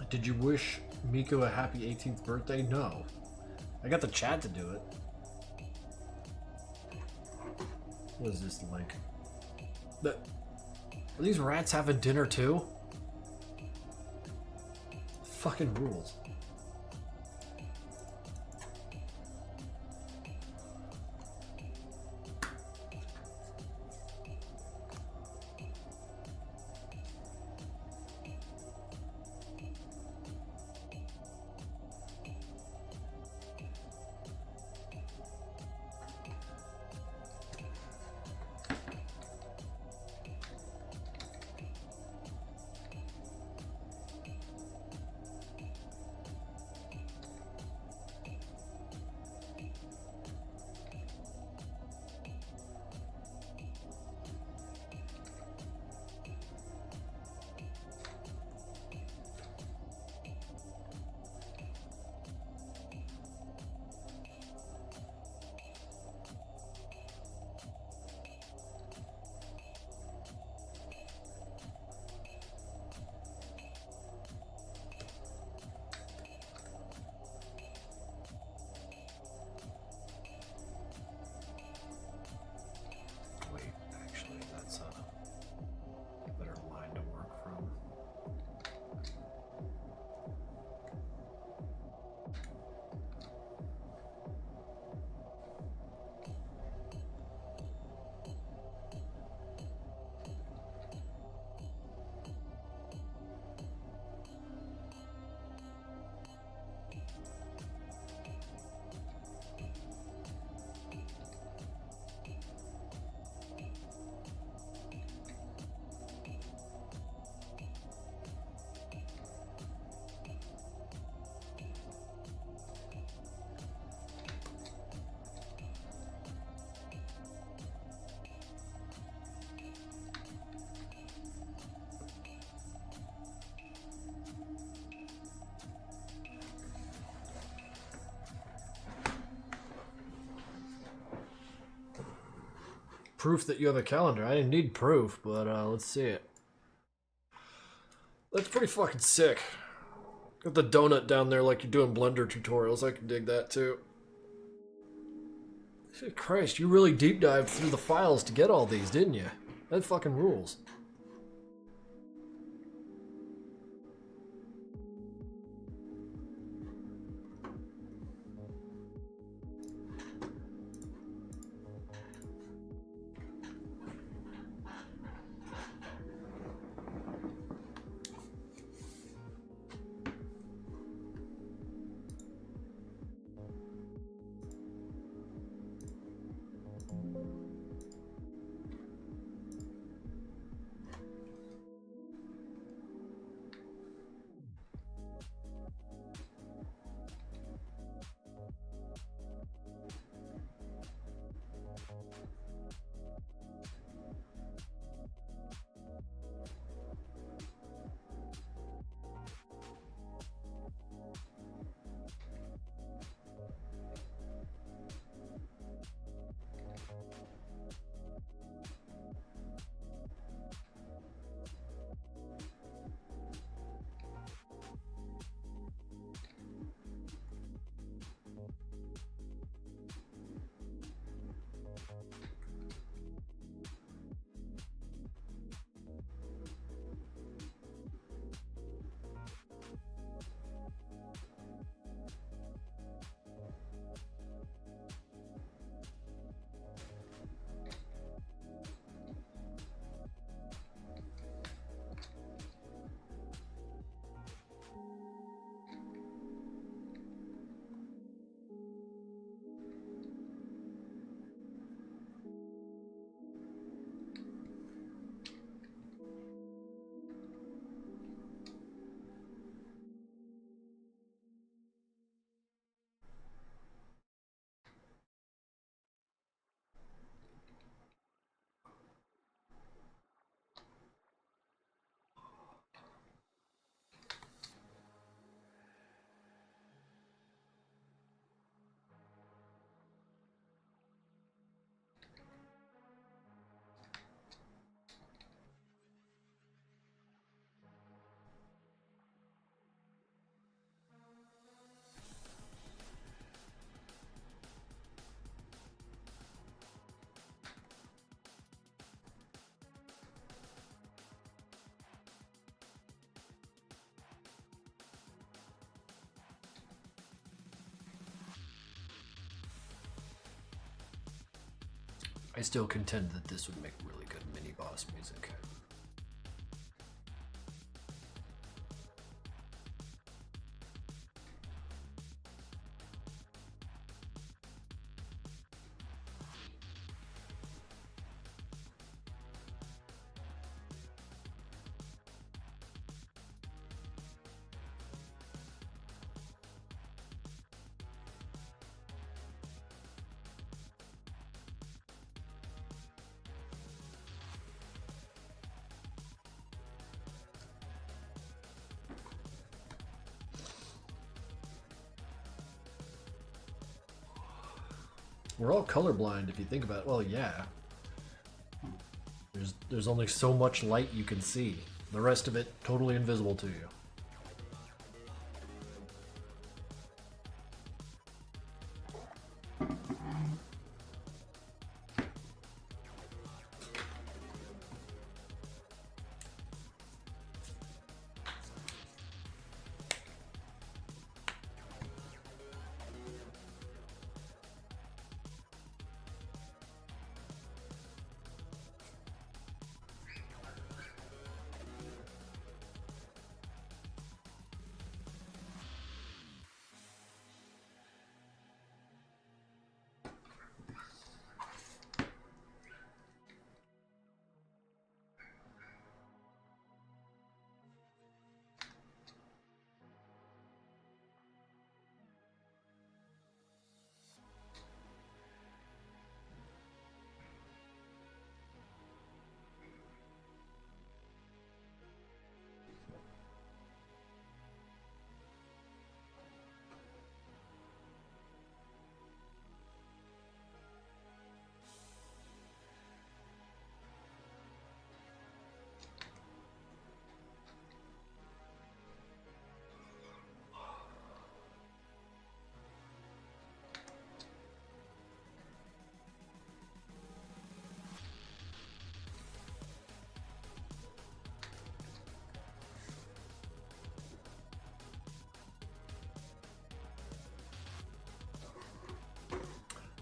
Did you wish Miko a happy 18th birthday? No. I got the chat to do it. What is this link? Are these rats having dinner too? fucking rules. Proof that you have a calendar. I didn't need proof, but let's see it. That's pretty fucking sick. Got the donut down there like you're doing Blender tutorials. I can dig that too. Shit, Christ, you really deep dived through the files to get all these, didn't you? That fucking rules. I still contend that this would make really good mini boss music. We're all colorblind if you think about it. Well, yeah. There's only so much light you can see. The rest of it totally invisible to you.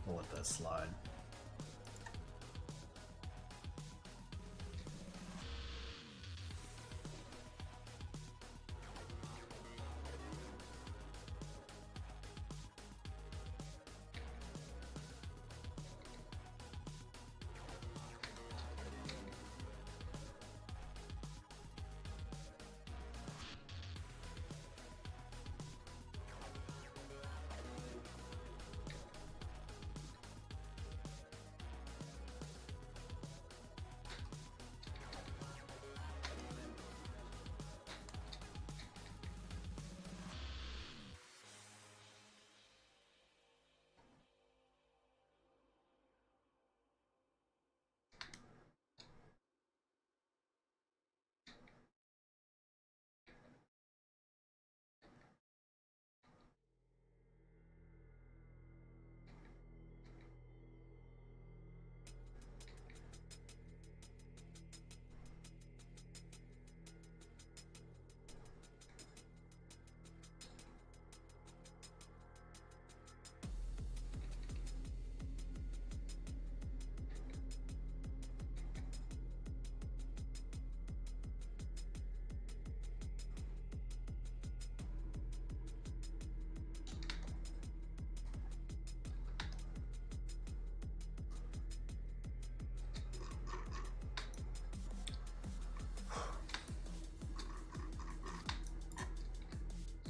I'll let that slide.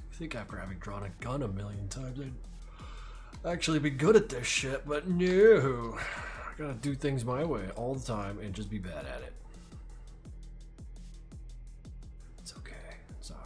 I think after having drawn a gun a million times, I'd actually be good at this shit, but no. I gotta do things my way all the time and just be bad at it. It's okay. It's alright.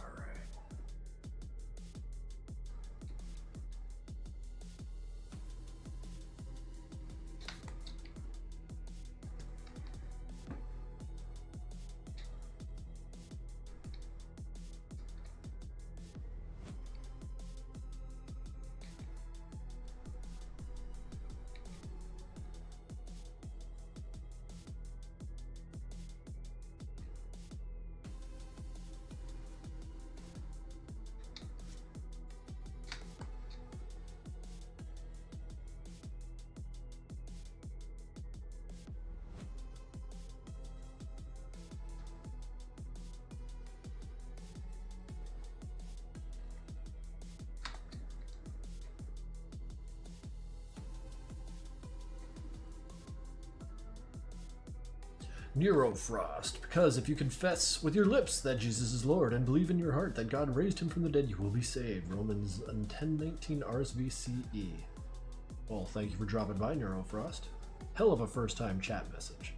Neurofrost, because if you confess with your lips that Jesus is Lord and believe in your heart that God raised him from the dead, you will be saved. Romans 10:19 RSVCE. Well, thank you for dropping by, Neurofrost. Hell of a first-time chat message.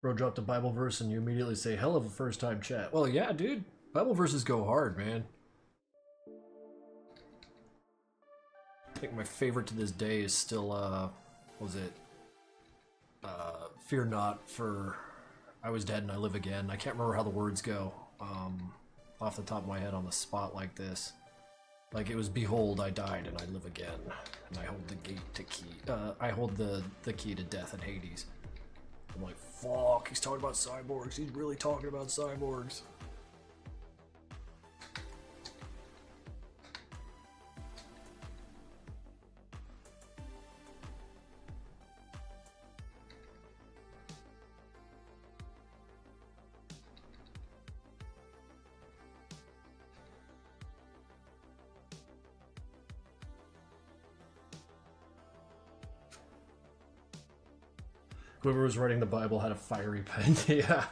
Bro dropped a Bible verse and you immediately say, hell of a first time chat. Well, yeah, dude. Bible verses go hard, man. I think my favorite to this day is still, what was it? Fear not, for I was dead and I live again. I can't remember how the words go off the top of my head on the spot like this. Like, it was, behold, I died and I live again. And I hold the gate to key. I hold the key to death and Hades. I'm like, fuck, he's talking about cyborgs. He's really talking about cyborgs. Whoever was writing the Bible had a fiery pen. Yeah.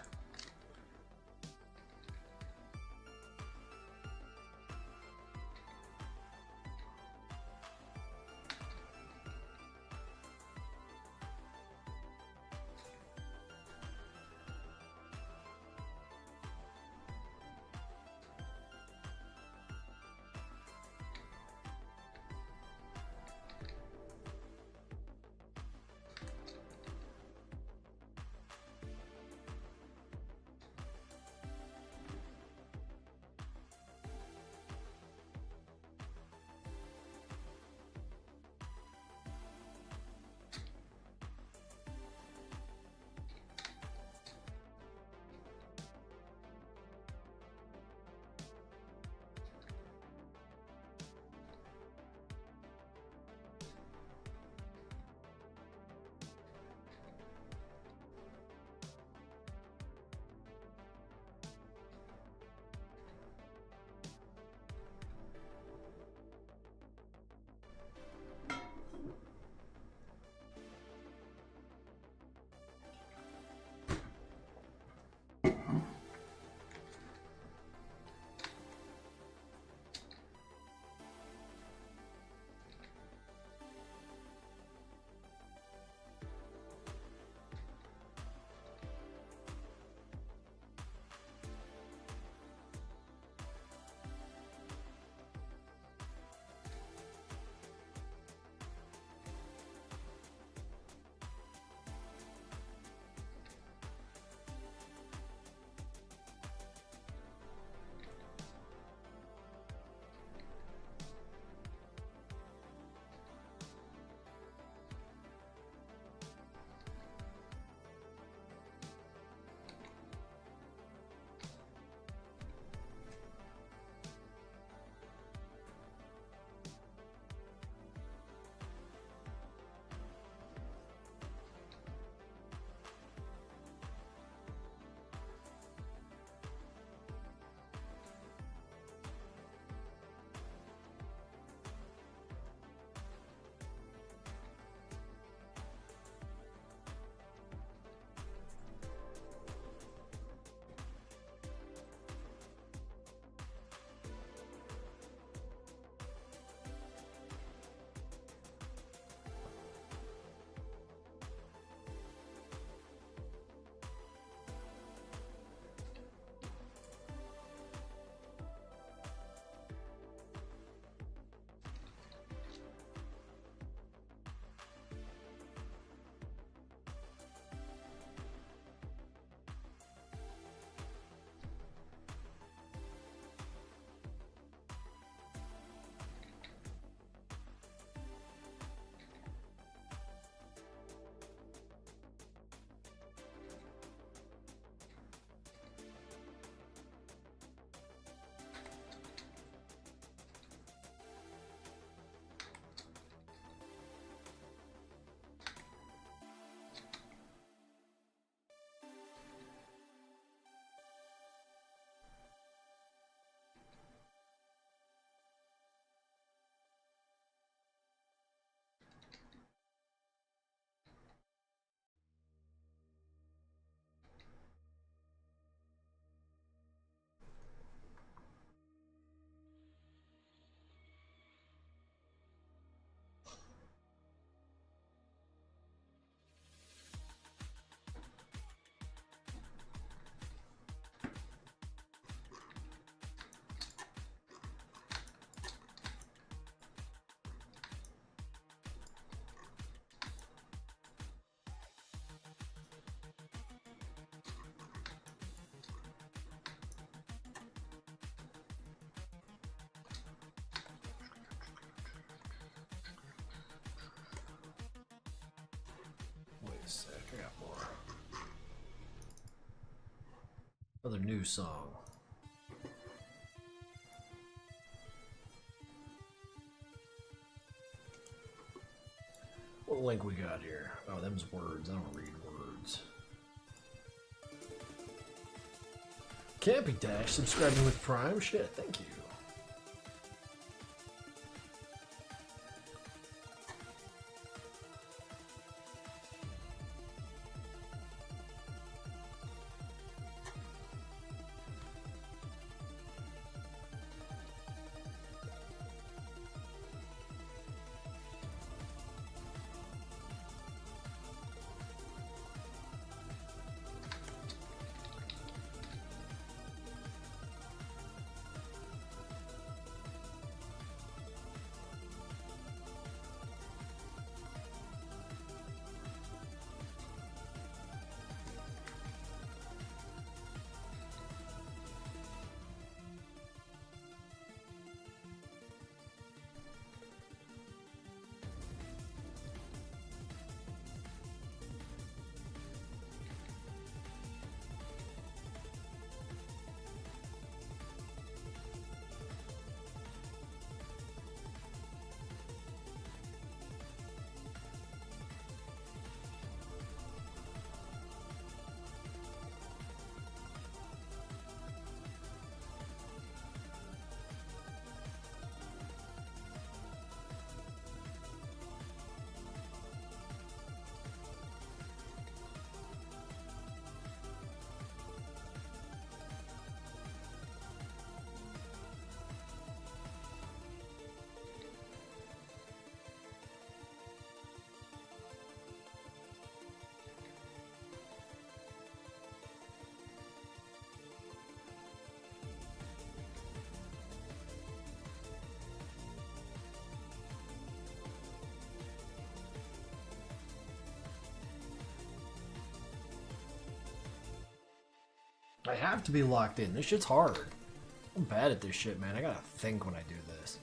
a sec, I got more. Another new song. What link we got here? Oh, them's words. I don't read words. Campy Dash subscribing with Prime. Shit, thank you. I have to be locked in. This shit's hard. I'm bad at this shit, man. I gotta think when I do this.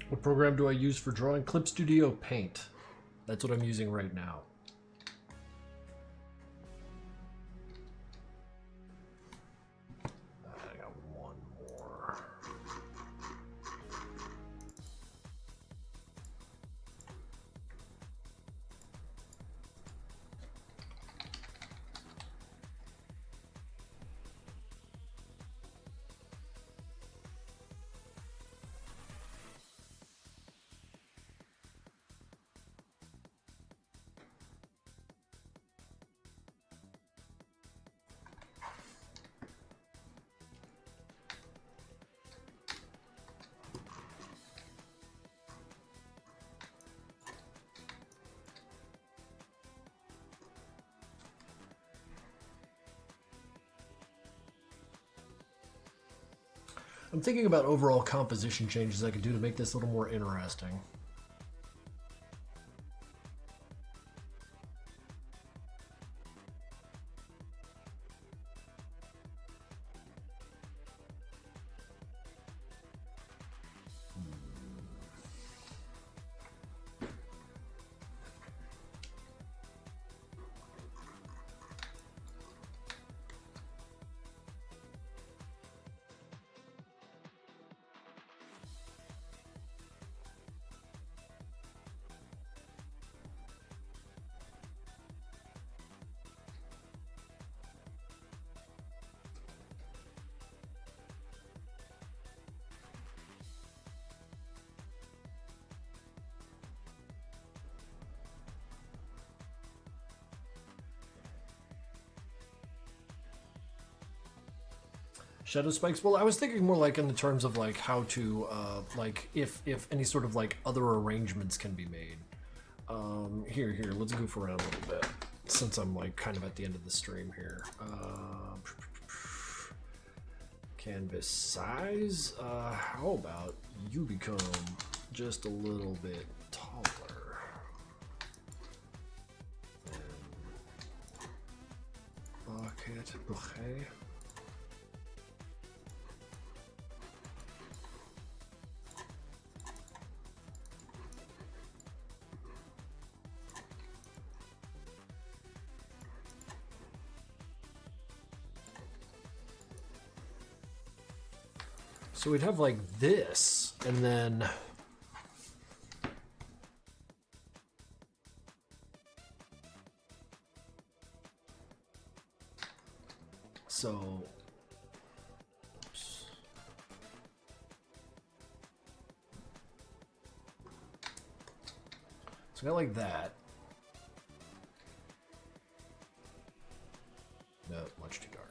What program do I use for drawing? Clip Studio Paint. That's what I'm using right now. I got one more. I'm thinking about overall composition changes I could do to make this a little more interesting. Shadow spikes. Well, I was thinking more like in the terms of like how to like if any sort of like other arrangements can be made. Here, let's goof around a little bit since I'm like kind of at the end of the stream here. Canvas size. How about you become just a little bit taller? Bucket, bouquet. So we'd have like this, and then so oops. So I got like that. No, much too dark.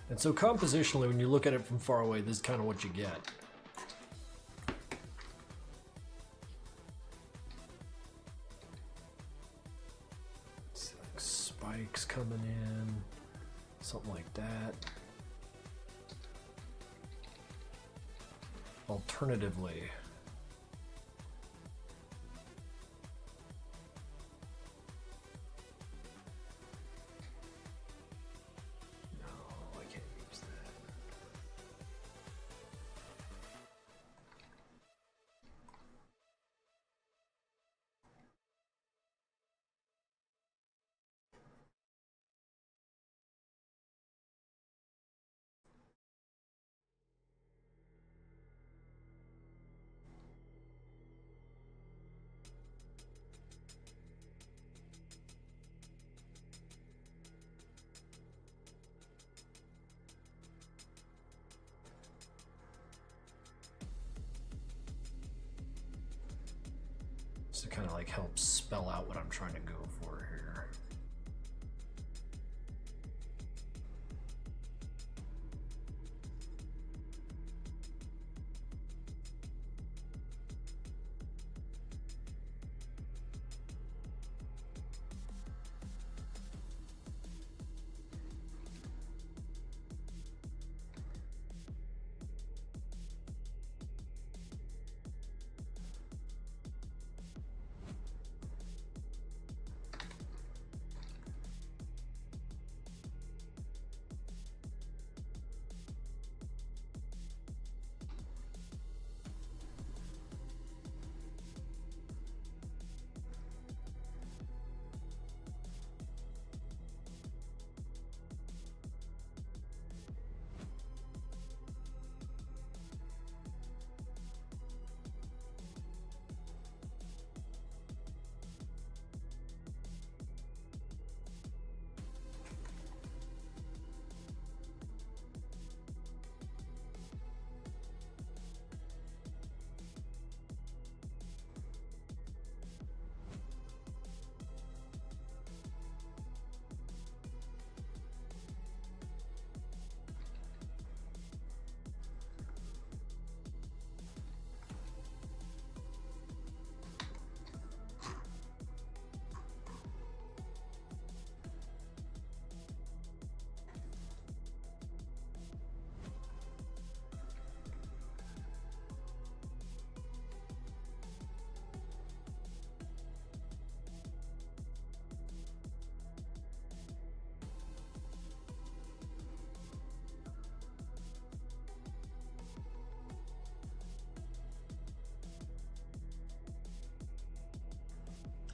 And so compositionally, when you look at it from far away, this is kind of what you get. It's like spikes coming in, something like that. Alternatively, to kind of like help spell out what I'm trying to go for here.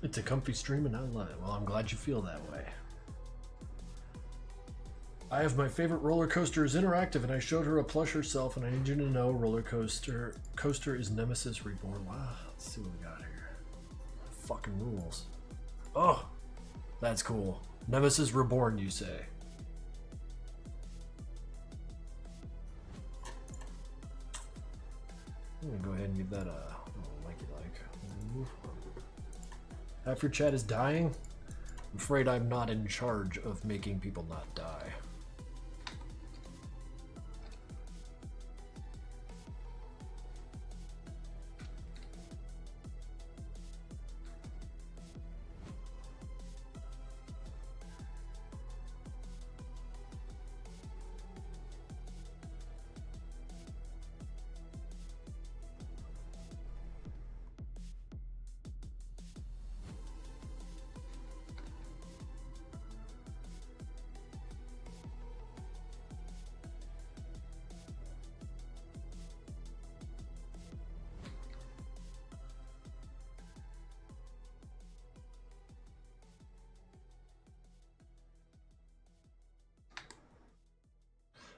It's a comfy stream and I love it. Well, I'm glad you feel that way. I have my favorite roller coaster is interactive, and I showed her a plush herself, and I need you to know roller coaster is Nemesis Reborn. Wow, let's see what we got here. Fucking rules. Oh, that's cool. Nemesis Reborn, you say? I'm gonna go ahead and give that a like. Half your chat is dying. I'm afraid I'm not in charge of making people not die.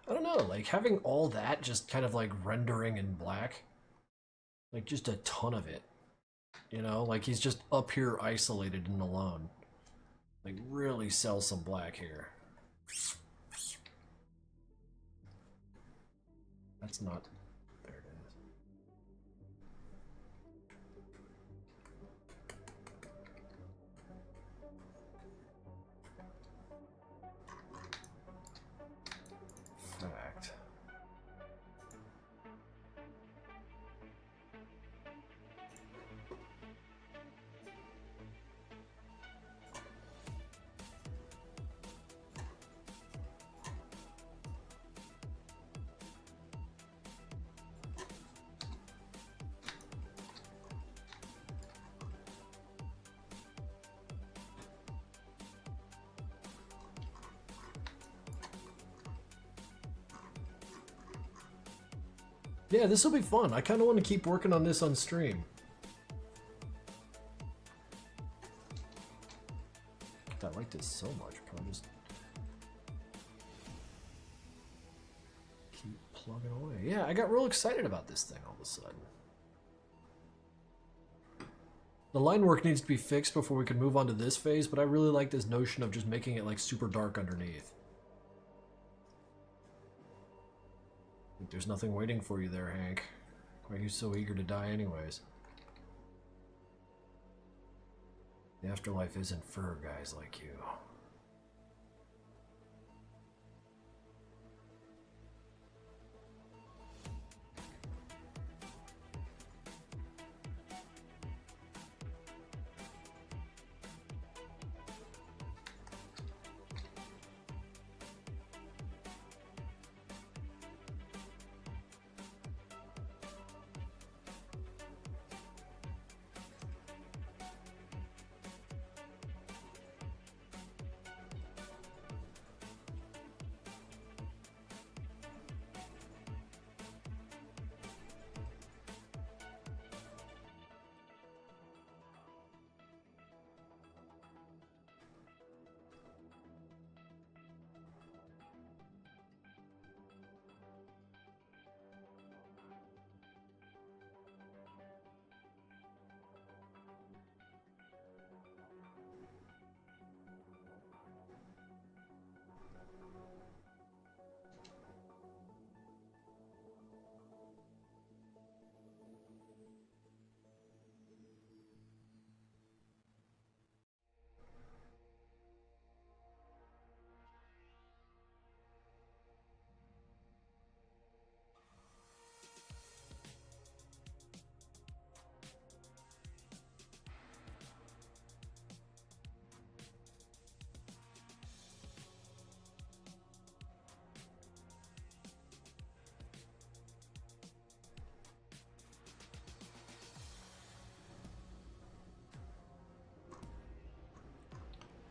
I don't know, like having all that just kind of like rendering in black, like just a ton of it, you know, like he's just up here isolated and alone. Like really sell some black here. That's not, there it is. Fact. Yeah, this will be fun. I kind of want to keep working on this on stream. I like this so much. Probably just keep plugging away. Yeah, I got real excited about this thing all of a sudden. The line work needs to be fixed before we can move on to this phase, but I really like this notion of just making it like super dark underneath. There's nothing waiting for you there, Hank. Why are you so eager to die anyways? The afterlife isn't for guys like you.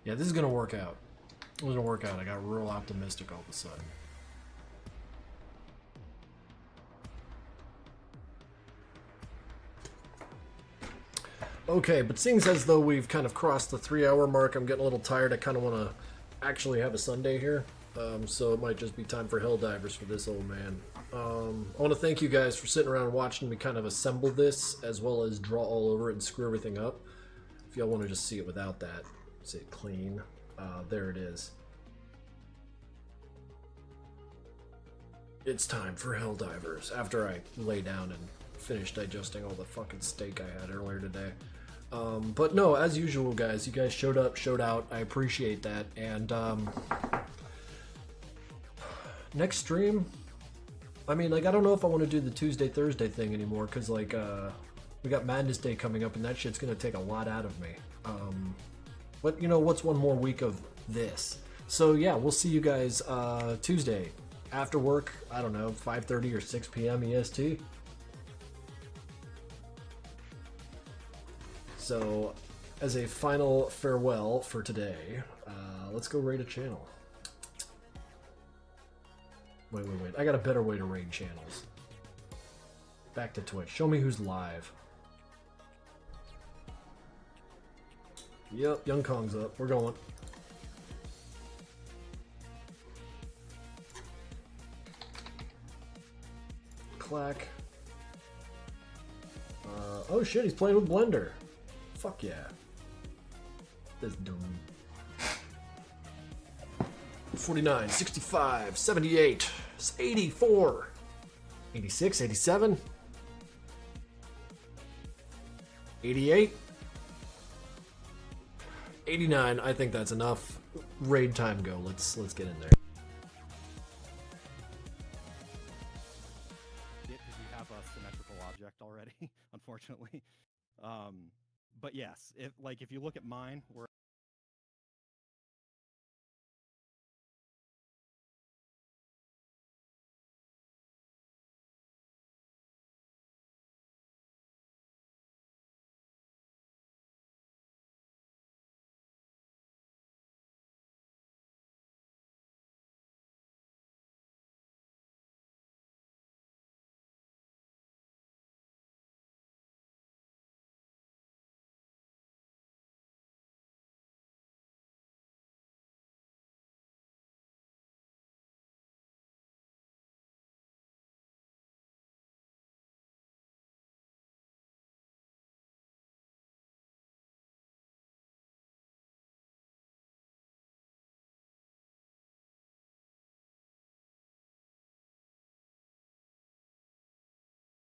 Yeah, this is gonna work out. It's gonna work out. I got real optimistic all of a sudden. Okay, but seeing as though we've kind of crossed the 3-hour mark, I'm getting a little tired. I kind of want to actually have a Sunday here. So it might just be time for Helldivers for this old man. I want to thank you guys for sitting around and watching me kind of assemble this, as well as draw all over it and screw everything up. If y'all want to just see it without that, see it clean. There it is. It's time for Helldivers, after I lay down and finish digesting all the fucking steak I had earlier today. But no, as usual, guys, you guys showed up, showed out. I appreciate that. And next stream, I mean, like, I don't know if I want to do the Tuesday, Thursday thing anymore, because, like, we got Madness Day coming up, and that shit's going to take a lot out of me. But, you know, what's one more week of this? So, yeah, we'll see you guys Tuesday after work, I don't know, 5:30 or 6 p.m. EST. So, as a final farewell for today, let's go raid a channel. Wait. I got a better way to raid channels. Back to Twitch. Show me who's live. Yep, Young Kong's up. We're going. Clack. Oh shit, he's playing with Blender. Fuck yeah. This dumb. 49, 65, 78, 84, 86, 87, 88, 89. I think that's enough. Raid time go. Let's get in there. Because we have a symmetrical object already, unfortunately. But yes, if you look at mine, we're